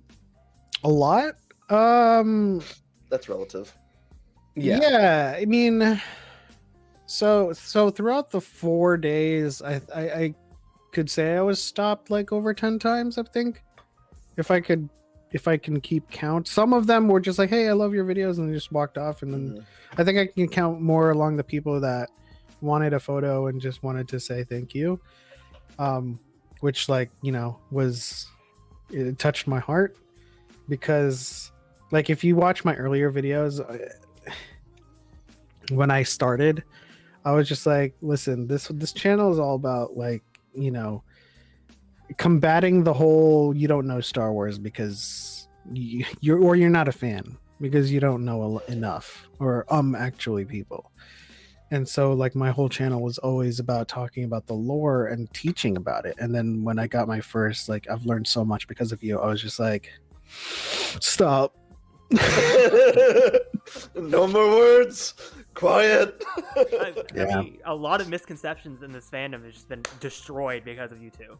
A lot? That's relative. Yeah. I mean, so throughout the 4 days, I could say I was stopped like over 10 times, I think. If I can keep count. Some of them were just like, hey, I love your videos, and they just walked off. And then I think I can count more along the people that wanted a photo and just wanted to say thank you. Which, like, you know, it touched my heart, because like if you watch my earlier videos, when I started, I was just like, listen, this channel is all about, like, you know, combating the whole you don't know Star Wars because you're not a fan because you don't know enough, or actually people. And so like my whole channel was always about talking about the lore and teaching about it. And then when I got my first, like, I've learned so much because of you, I was just like, stop. No more words. Quiet. I mean, a lot of misconceptions in this fandom has just been destroyed because of you two.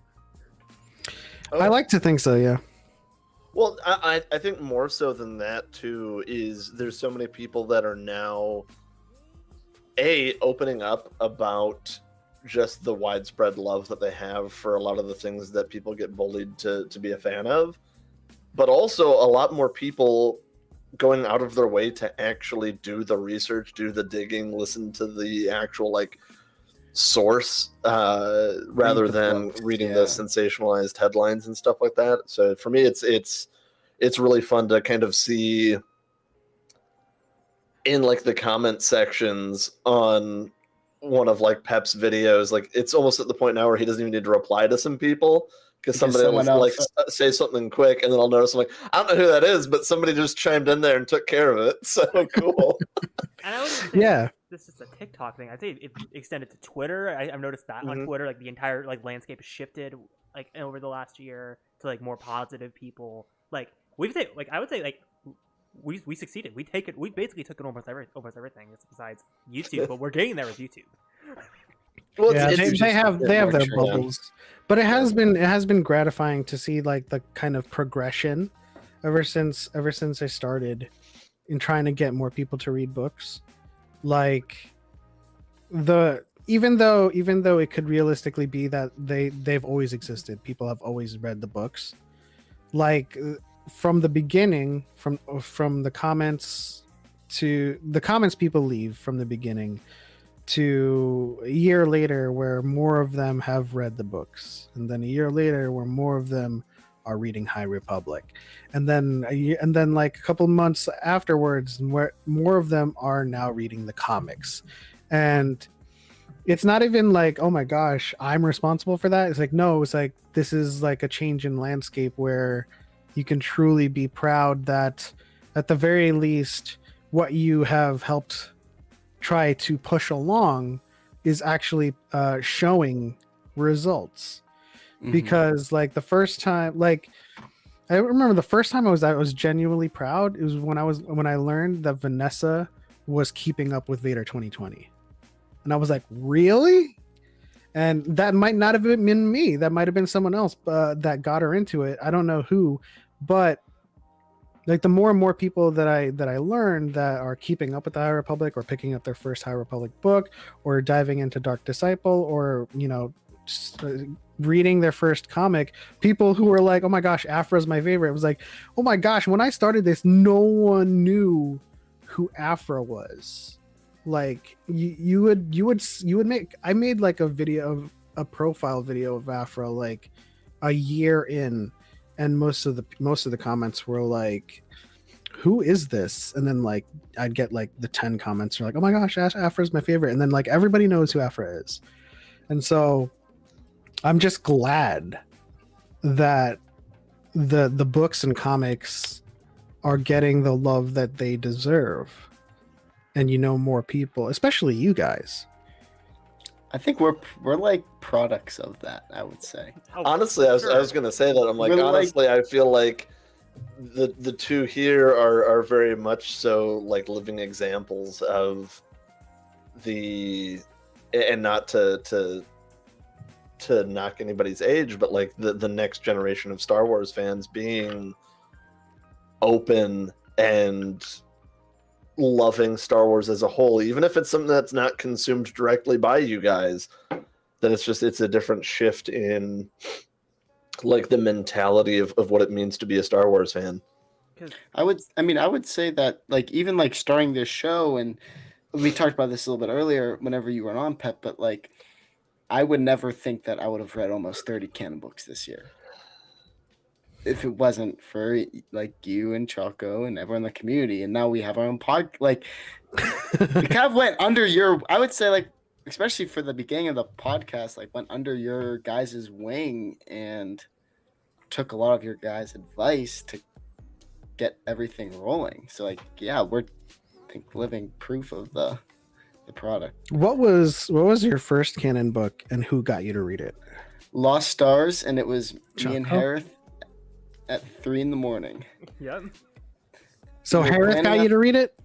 I like to think so, yeah. Well, I think more so than that too is there's so many people that are now opening up about just the widespread love that they have for a lot of the things that people get bullied to be a fan of, but also a lot more people going out of their way to actually do the research, do the digging, listen to the actual like source rather than reading the sensationalized headlines and stuff like that. So for me, it's really fun to kind of see in like the comment sections on one of like Pep's videos, like it's almost at the point now where he doesn't even need to reply to some people because somebody will like say something quick, and then I'll notice, I'm like, I don't know who that is, but somebody just chimed in there and took care of it. So cool. And I would say this is a TikTok thing. I'd say it extended to Twitter. I've noticed that on Twitter, like the entire like landscape has shifted like over the last year to like more positive people. Like I would say like we succeeded. We basically took it almost everything besides YouTube, but we're getting there with YouTube. Well, they have their bubbles, but it has been gratifying to see like the kind of progression ever since I started in trying to get more people to read books. Like even though it could realistically be that they've always existed, people have always read the books. Like from the beginning, from the comments to the comments people leave from the beginning to a year later where more of them have read the books, and then a year later where more of them are reading High Republic, and then like a couple months afterwards where more of them are now reading the comics. And it's not even like, oh my gosh, I'm responsible for that. It's like, no, it's like this is like a change in landscape where you can truly be proud that at the very least what you have helped try to push along is actually showing results. Because like the first time, like I remember the first time I was genuinely proud. It was when I learned that Vanessa was keeping up with Vader 2020, and I was like, really? And that might not have been me. That might have been someone else that got her into it. I don't know who, but like the more and more people that I learned that are keeping up with the High Republic or picking up their first High Republic book or diving into Dark Disciple or, you know, just, reading their first comic, people who were like, oh my gosh, Afra's my favorite. It was like, oh my gosh, when I started this, no one knew who Afra was. Like you would make, I made like a video of a profile video of Afra like a year in, and most of the comments were like, who is this? And then like I'd get like the 10 comments are like, oh my gosh, Afra's my favorite. And then like everybody knows who Afra is. And so I'm just glad that the books and comics are getting the love that they deserve. And you know, more people, especially you guys. I think we're like products of that, I would say. Honestly, I was gonna say that. I'm like, We're honestly, I feel like the two here are very much so like living examples of the, and not to knock anybody's age, but like the next generation of Star Wars fans being open and loving Star Wars as a whole, even if it's something that's not consumed directly by you guys, that it's a different shift in like the mentality of what it means to be a Star Wars fan. I would say that like even like starting this show, and we talked about this a little bit earlier whenever you were on, Pep, but like I would never think that I would have read almost 30 canon books this year if it wasn't for like you and Choco and everyone in the community. And now we have our own pod. Like we kind of went under your, I would say, like, especially for the beginning of the podcast, like went under your guys' wing and took a lot of your guys' advice to get everything rolling. So like, yeah, we're I think living proof of the product. What was your first canon book and who got you to read it? Lost Stars, and it was Choco? me and Hereth at 3 a.m. Yep. So Hereth got you to read it?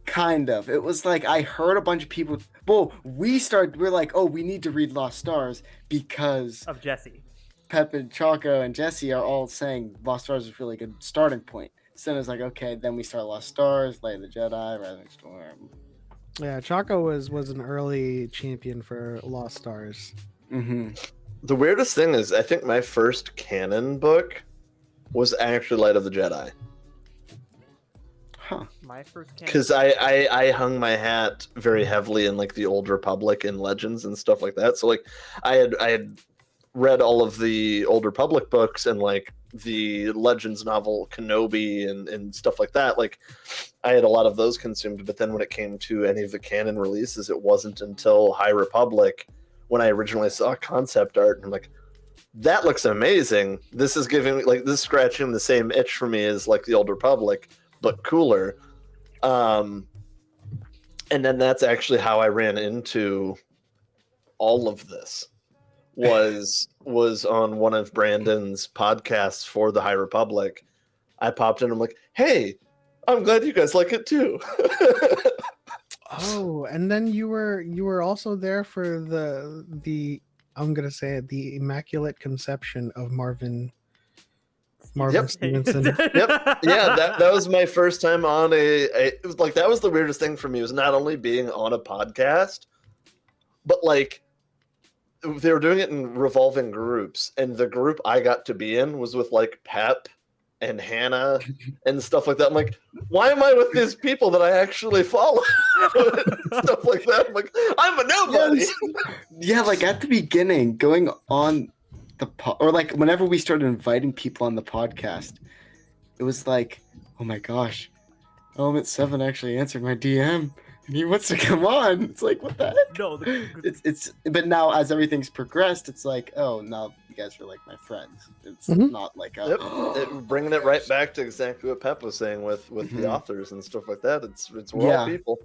Kind of. It was like I heard a bunch of people. Well, we're like, oh, we need to read Lost Stars because Of Jesse. Pep and Choco and Jesse are all saying Lost Stars is a really good starting point. So it was like, okay, then we start Lost Stars, Light of the Jedi, Rising Storm. Yeah, Choco was an early champion for Lost Stars. Mm-hmm. The weirdest thing is, I think my first canon book was actually Light of the Jedi. Huh. My first canon. Because I hung my hat very heavily in like the Old Republic and Legends and stuff like that. So like I had read all of the Old Republic books and like the Legends novel Kenobi and stuff like that. Like I had a lot of those consumed, but then when it came to any of the canon releases, it wasn't until High Republic when I originally saw concept art and I'm like, that looks amazing. This is giving me like this scratching the same itch for me as like the Old Republic, but cooler. And then that's actually how I ran into all of this. Was on one of Brandon's podcasts for the High Republic. I popped in. I'm like, hey, I'm glad you guys like it too. Oh, and then you were also there for the I'm gonna say it, the Immaculate Conception of Marvin Yep. Stevenson. Yep. Yeah, that was my first time on it was like that was the weirdest thing for me, was not only being on a podcast, but like they were doing it in revolving groups, and the group I got to be in was with like Pep and Hannah and stuff like that. I'm like, why am I with these people that I actually follow? Stuff like that. I'm like, I'm a nobody. Yeah, like at the beginning, going on the or like whenever we started inviting people on the podcast, it was like, oh my gosh, Element 7 actually answered my DM. And he wants to come on. It's like, what the heck? No, it's but now as everything's progressed, it's like, oh, now you guys are like my friends. It's not like bringing it right back to exactly what Pep was saying with the authors and stuff like that. It's we're all people.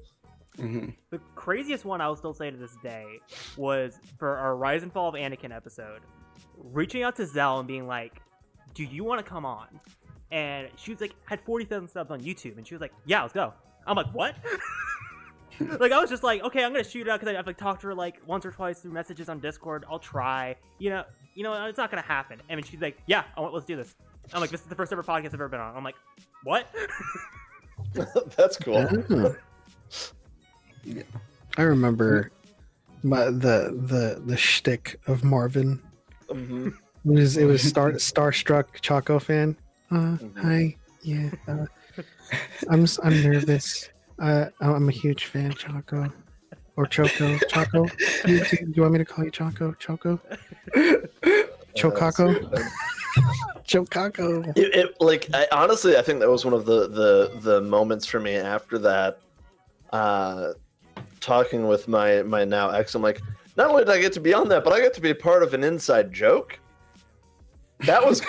The craziest one I will still say to this day was for our Rise and Fall of Anakin episode, reaching out to Zell and being like, do you want to come on? And she was like, had 40,000 subs on YouTube, and she was like, yeah, let's go. I'm like, what? Like, I was just like, okay, I'm gonna shoot it out because I've like talked to her like once or twice through messages on Discord. I'll try. You know, it's not gonna happen. And then she's like, yeah, let's do this. I'm like, this is the first ever podcast I've ever been on. I'm like, what? That's cool. Yeah. I remember the shtick of Marvin. Mm-hmm. It was starstruck Choco fan. Hi, yeah. I'm nervous. I'm a huge fan, Choco. Or Choco. Do you want me to call you Choco? Chocaco? Chocaco. Honestly, I think that was one of the moments for me after that. Talking with my now ex, I'm like, not only did I get to be on that, but I get to be a part of an inside joke. That was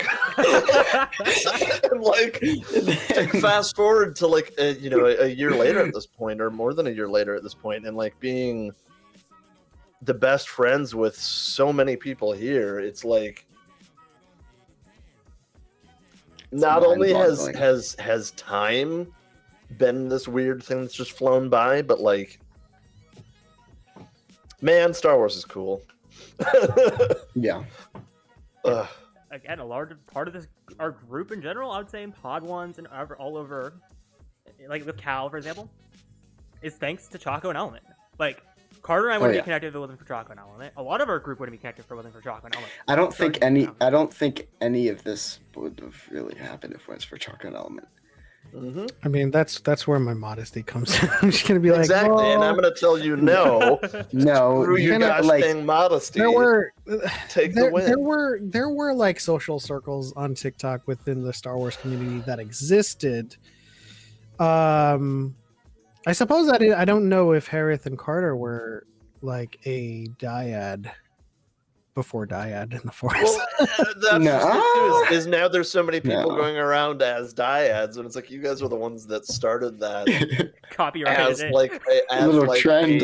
and like fast forward to like a year later at this point, or more than a year later at this point, and like being the best friends with so many people here. It's like not only has time been this weird thing that's just flown by, but like, man, Star Wars is cool. Yeah. Again, a large part of this, our group in general, I would say in Pod Ones and all over, like with Cal, for example, is thanks to Choco and Element. Like, Carter and I wouldn't be connected if it wasn't for Choco and Element. A lot of our group wouldn't be connected if it wasn't for Choco and Element. I don't think any of this would have really happened if it was for Choco and Element. Mm-hmm. I mean, that's where my modesty comes in. I'm just gonna be like, exactly, and I'm gonna tell you no. No, you guys saying modesty. The win. There were like social circles on TikTok within the Star Wars community that existed. I suppose I don't know if Hereth and Carter were like a dyad before dyad in the Force. Well, that's is now there's so many people going around as dyads, and it's like you guys are the ones that started that copyrighted as trend.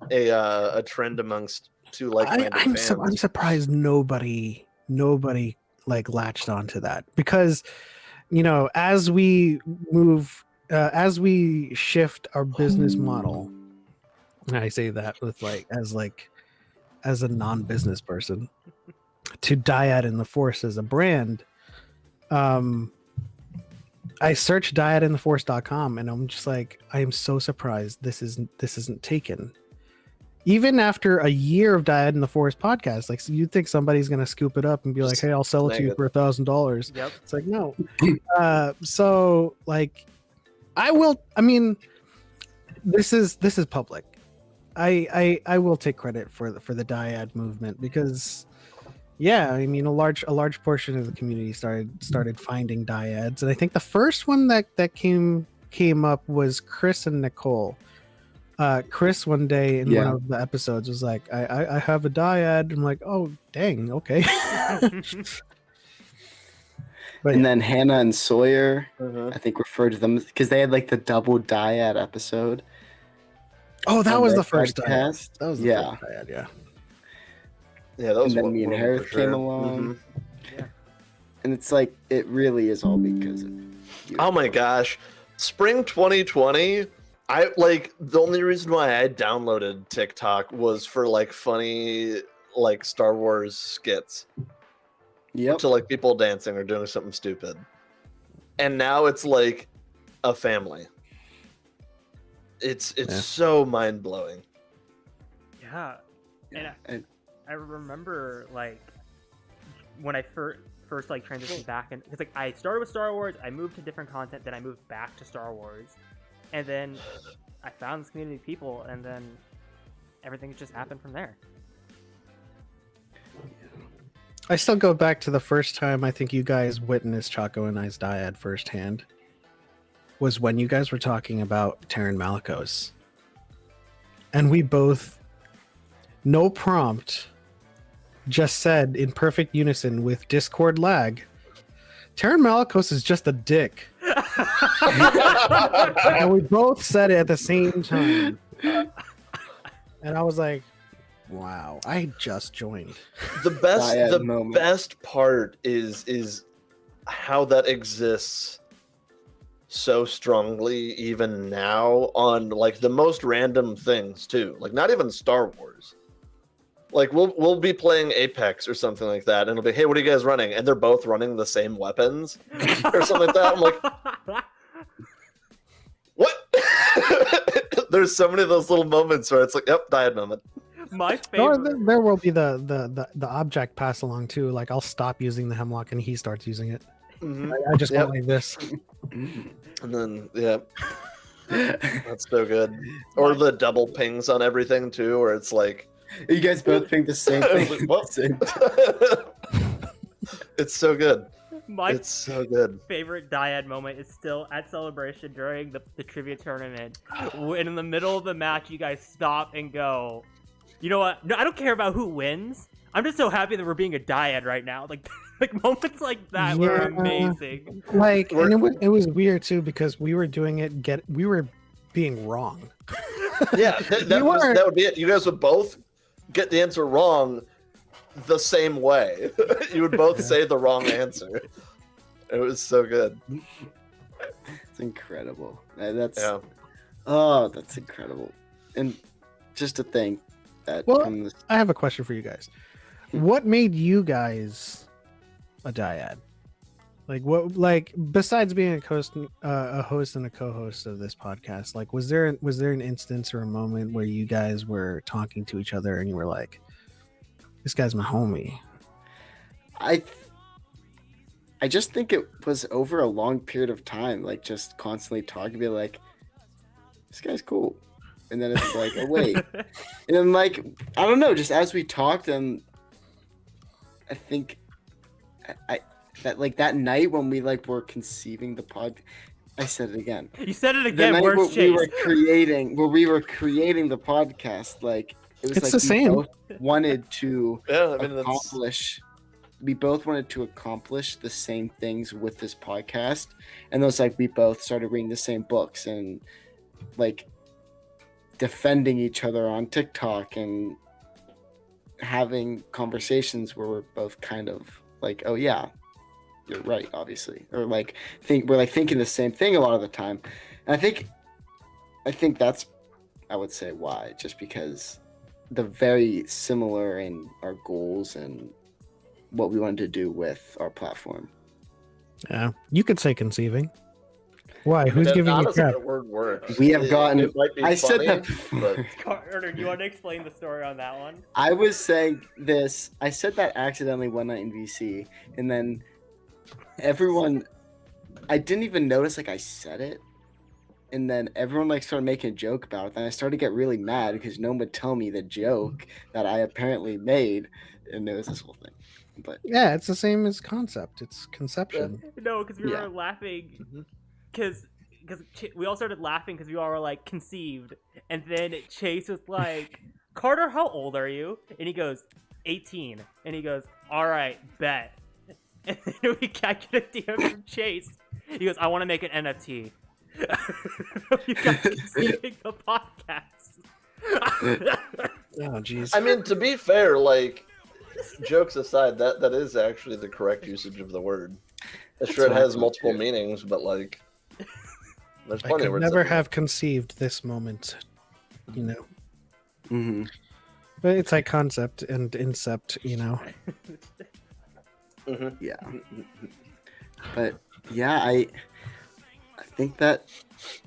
A trend amongst two like-minded fans. I'm surprised nobody like latched onto that, because as we shift our business model, and I say that with as a non-business person, to dyad in the Force as a brand, I searched dyadintheforce.com, and I'm just like, I am so surprised this isn't taken. Even after a year of Dyad in the Force podcast, like, so you'd think somebody's gonna scoop it up and be like, hey, I'll sell it to you for $1,000. Yep. It's like, no. So like, I mean, this is public. I will take credit for the dyad movement, because I mean, a large portion of the community started finding dyads, and I think the first one that came up was Chris and Nicole. Chris one day in one of the episodes was like, I have a dyad. I'm like, oh dang, okay. And then Hannah and Sawyer, I think, referred to them because they had like the double dyad episode. Oh, that was the first podcast. That was the first dyad, yeah. Yeah, that was. And then me and Hereth came along. Mm-hmm. Yeah. And it's like, it really is all because of you. Oh my gosh. Spring 2020, the only reason why I downloaded TikTok was for like funny like Star Wars skits. Yep. To like people dancing or doing something stupid. And now it's like a family. It's so mind-blowing. Yeah. And I remember like when I first like transitioned back, and it's like I started with Star Wars, I moved to different content, then I moved back to Star Wars, and then I found this community of people, and then everything just happened from there. I still go back to the first time I think you guys witnessed Choco and I's dyad firsthand, was when you guys were talking about Taron Malicos, and we both, no prompt, just said in perfect unison with Discord lag, Taron Malicos is just a dick. And we both said it at the same time. And I was like, wow, I just joined. The best part is how that exists so strongly even now on like the most random things too. Like not even Star Wars. Like we'll be playing Apex or something like that, and it'll be, hey, what are you guys running? And they're both running the same weapons or something like that. I'm like, what? There's so many of those little moments where it's like, yep, diet moment. My favorite. There will be the object pass along too. Like I'll stop using the hemlock and he starts using it. Mm-hmm. I just went like this. And then that's so good. Or the double pings on everything too, where it's like you guys both think the same thing. It's so good. My so good. favorite dyad moment is still at Celebration during the trivia tournament. When in the middle of the match, you guys stop and go, you know what? No, I don't care about who wins. I'm just so happy that we're being a dyad right now. Like moments like that were amazing. Like, and it was weird too because we were doing it. We were being wrong. Yeah, that would be it. You guys would both get the answer wrong the same way. You would both say the wrong answer. It was so good. It's incredible. That's incredible. And just to think that. Well, I have a question for you guys. What made you guys a dyad? Like what? Like besides being a host and a co-host of this podcast, like was there an instance or a moment where you guys were talking to each other and you were like, "This guy's my homie"? I just think it was over a long period of time, like just constantly talking, be like, "This guy's cool," and then it's like, "Oh wait," and then like I don't know, just as we talked, and I think that night when we like were conceiving the pod, I said it again. You said it again. We were creating the podcast. Like it was it's like the same. Both wanted to accomplish. We both wanted to accomplish the same things with this podcast, and it was like we both started reading the same books and like defending each other on TikTok and having conversations where we're both kind of like, oh yeah, you're right, obviously, or like we're thinking the same thing a lot of the time. And I think that's, I would say, why, just because the very similar in our goals and what we wanted to do with our platform. Yeah, you could say conceiving. Why? Who's giving you crap? The word works. We have gotten. I said funny, that before. Carter, do you want to explain the story on that one? I was saying this. I said that accidentally one night in VC, and then everyone. I didn't even notice like I said it, and then everyone like started making a joke about it. And I started to get really mad because no one would tell me the joke that I apparently made, and it was this whole thing. But yeah, it's the same as concept. It's conception. No, because we were laughing. Because we all started laughing because we all were like conceived, and then Chase was like, "Carter, how old are you?" And he goes, 18. And he goes, "All right, bet." And then we got a DM from Chase. He goes, "I want to make an NFT." You guys conceiving the podcast. Oh jeez. I mean, to be fair, like jokes aside, that is actually the correct usage of the word. Sure, it has multiple meanings, but like. There's plenty I of could words never have conceived this moment, you know. Mm-hmm. But it's like concept and incept, you know. Mm-hmm. Yeah. But yeah, I think that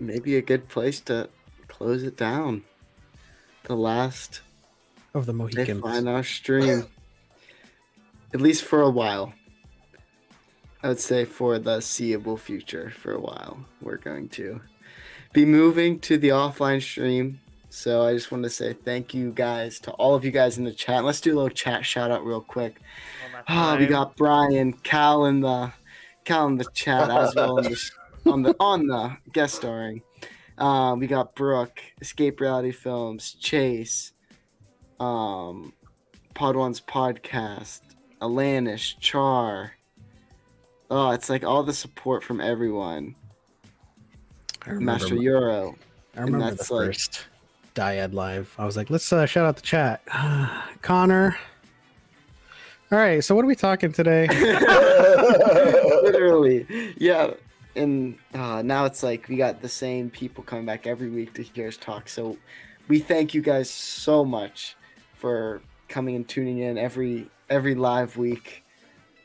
may be a good place to close it down. The last of the Mohicans. On our stream, at least for a while. I would say for the seeable future, for a while, we're going to be moving to the offline stream. So I just want to say thank you guys to all of you guys in the chat. Let's do a little chat shout out real quick. We got Brian, Cal in the chat as well on the guest starring. We got Brooke, Escape Reality Films, Chase, Pod One's podcast, Alanish, Char. Oh, it's like all the support from everyone. Master Euro. I remember the first. Dyad Live. I was like, let's shout out the chat. Connor. All right, so what are we talking today? Literally, yeah. And now it's like we got the same people coming back every week to hear us talk. So we thank you guys so much for coming and tuning in every live week.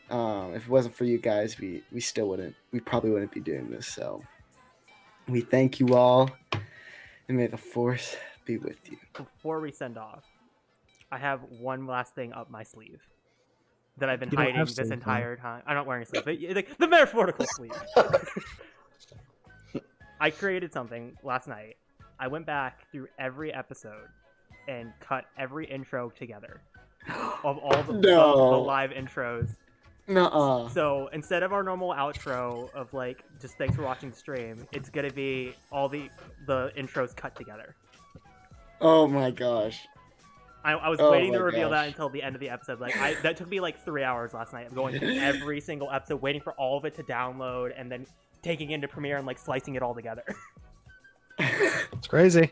If it wasn't for you guys, we probably wouldn't be doing this. So we thank you all, and may the force be with you. Before we send off, I have one last thing up my sleeve that I've been You don't hiding have this sleeves, entire time. I'm not wearing a sleeve, but like the metaphorical sleeve. I created something last night. I went back through every episode and cut every intro together of all the live intros. Nuh-uh. So instead of our normal outro of like just thanks for watching the stream, it's gonna be all the intros cut together. Oh my gosh. I was waiting to reveal that until the end of the episode. Like that took me like 3 hours last night of going through every single episode, waiting for all of it to download, and then taking it into Premiere and like slicing it all together. It's crazy.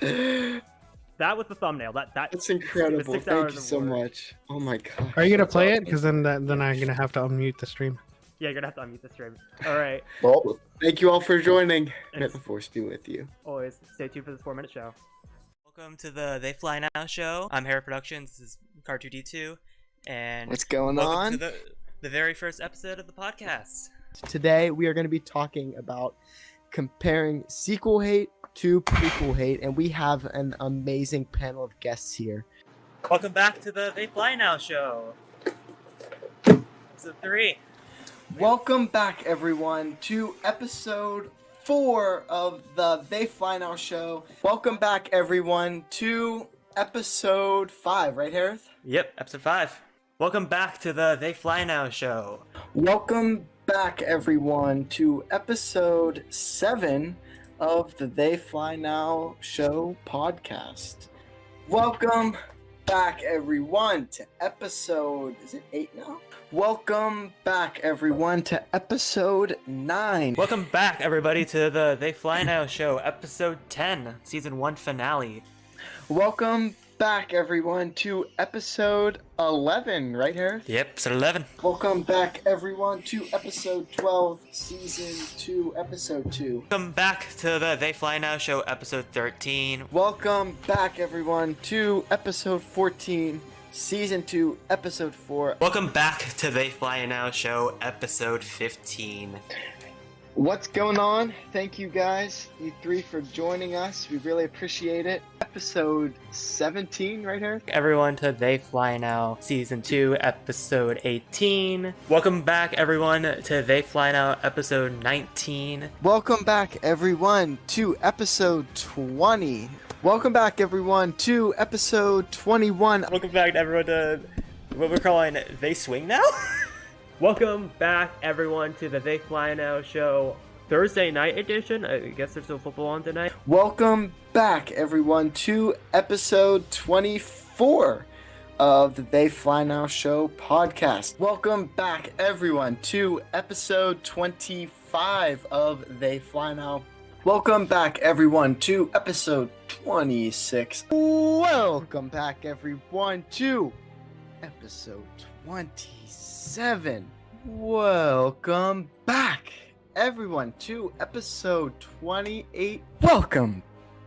That was the thumbnail. That's incredible. Thank you so much. Oh my god. Are you gonna play it? Because then I'm gonna have to unmute the stream. Yeah, you're gonna have to unmute the stream. All right. Well, thank you all for joining. May the force be with you. Always stay tuned for this 4-minute show. Welcome to the They Fly Now show. I'm Hereth Productions. This is Car2D2, and What's going welcome on? to the very first episode of the podcast. Today we are going to be talking about comparing sequel hate to prequel hate, and we have an amazing panel of guests here. Welcome back to the They Fly Now show. Episode 3. Welcome back, everyone, to episode 4 of the They Fly Now show. Welcome back, everyone, to episode 5, right, Hereth? Yep, episode 5. Welcome back to the They Fly Now show. Welcome back, everyone, to episode 7 of the They Fly Now show podcast. Welcome back, everyone, to episode, is it 8 now? Welcome back, everyone, to episode 9. Welcome back, everybody, to the They Fly Now show, episode 10, season 1 finale. Welcome back, everyone, to episode 11, right, Hereth? Yep, episode 11. Welcome back, everyone, to episode 12, season 2, episode 2. Welcome back to the They Fly Now show, episode 13. Welcome back, everyone, to episode 14, season 2, episode 4. Welcome back to They Fly Now show, episode 15. What's going on? Thank you guys, you three, for joining us. We really appreciate it. Episode 17, right here? Everyone to They Fly Now season 2 episode 18. Welcome back everyone to They Fly Now episode 19. Welcome back everyone to episode 20. Welcome back everyone to episode 21. Welcome back everyone to what we're calling They Swing Now. Welcome back, everyone, to the They Fly Now show Thursday night edition. I guess there's no football on tonight. Welcome back, everyone, to episode 24 of the They Fly Now show podcast. Welcome back, everyone, to episode 25 of They Fly Now. Welcome back, everyone, to episode 26. Welcome back, everyone, to episode 27. Welcome back, everyone, to episode 28. Welcome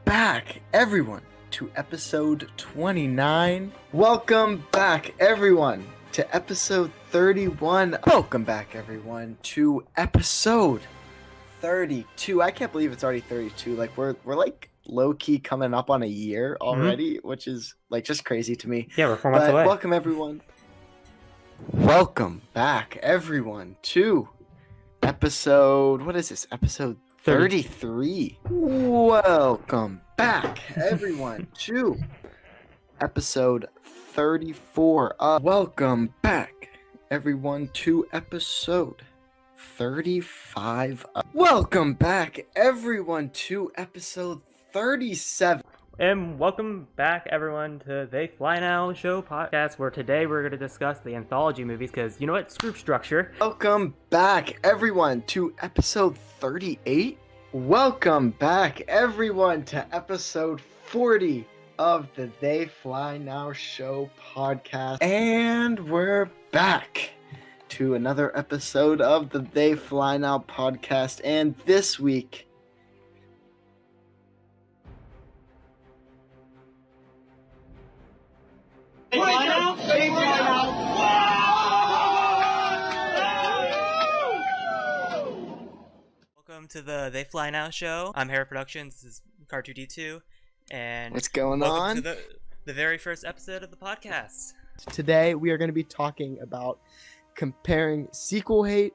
back, everyone, to episode 29. Welcome back, everyone, to episode 31. Welcome back, everyone, to episode 32. I can't believe it's already 32. Like we're like low-key coming up on a year already, which is like just crazy to me. Yeah, we're 4 months away. Welcome, everyone. Welcome back, everyone, to episode, what is this? Episode 33. Welcome back, everyone, to episode 34. Welcome back, everyone, to episode 35. Welcome back, everyone, to episode 37. And welcome back, everyone, to They Fly Now show podcast, where today we're going to discuss the anthology movies, because you know what? Screw structure. Welcome back, everyone, to episode 38. Welcome back, everyone, to episode 40 of the They Fly Now Show podcast. And we're back to another episode of the They Fly Now podcast. And this week, They fly now? They fly now. Welcome to the They Fly Now show. I'm Hereth Productions. This is Car2D2, and what's going welcome on? to the very first episode of the podcast. Today, we are going to be talking about comparing sequel hate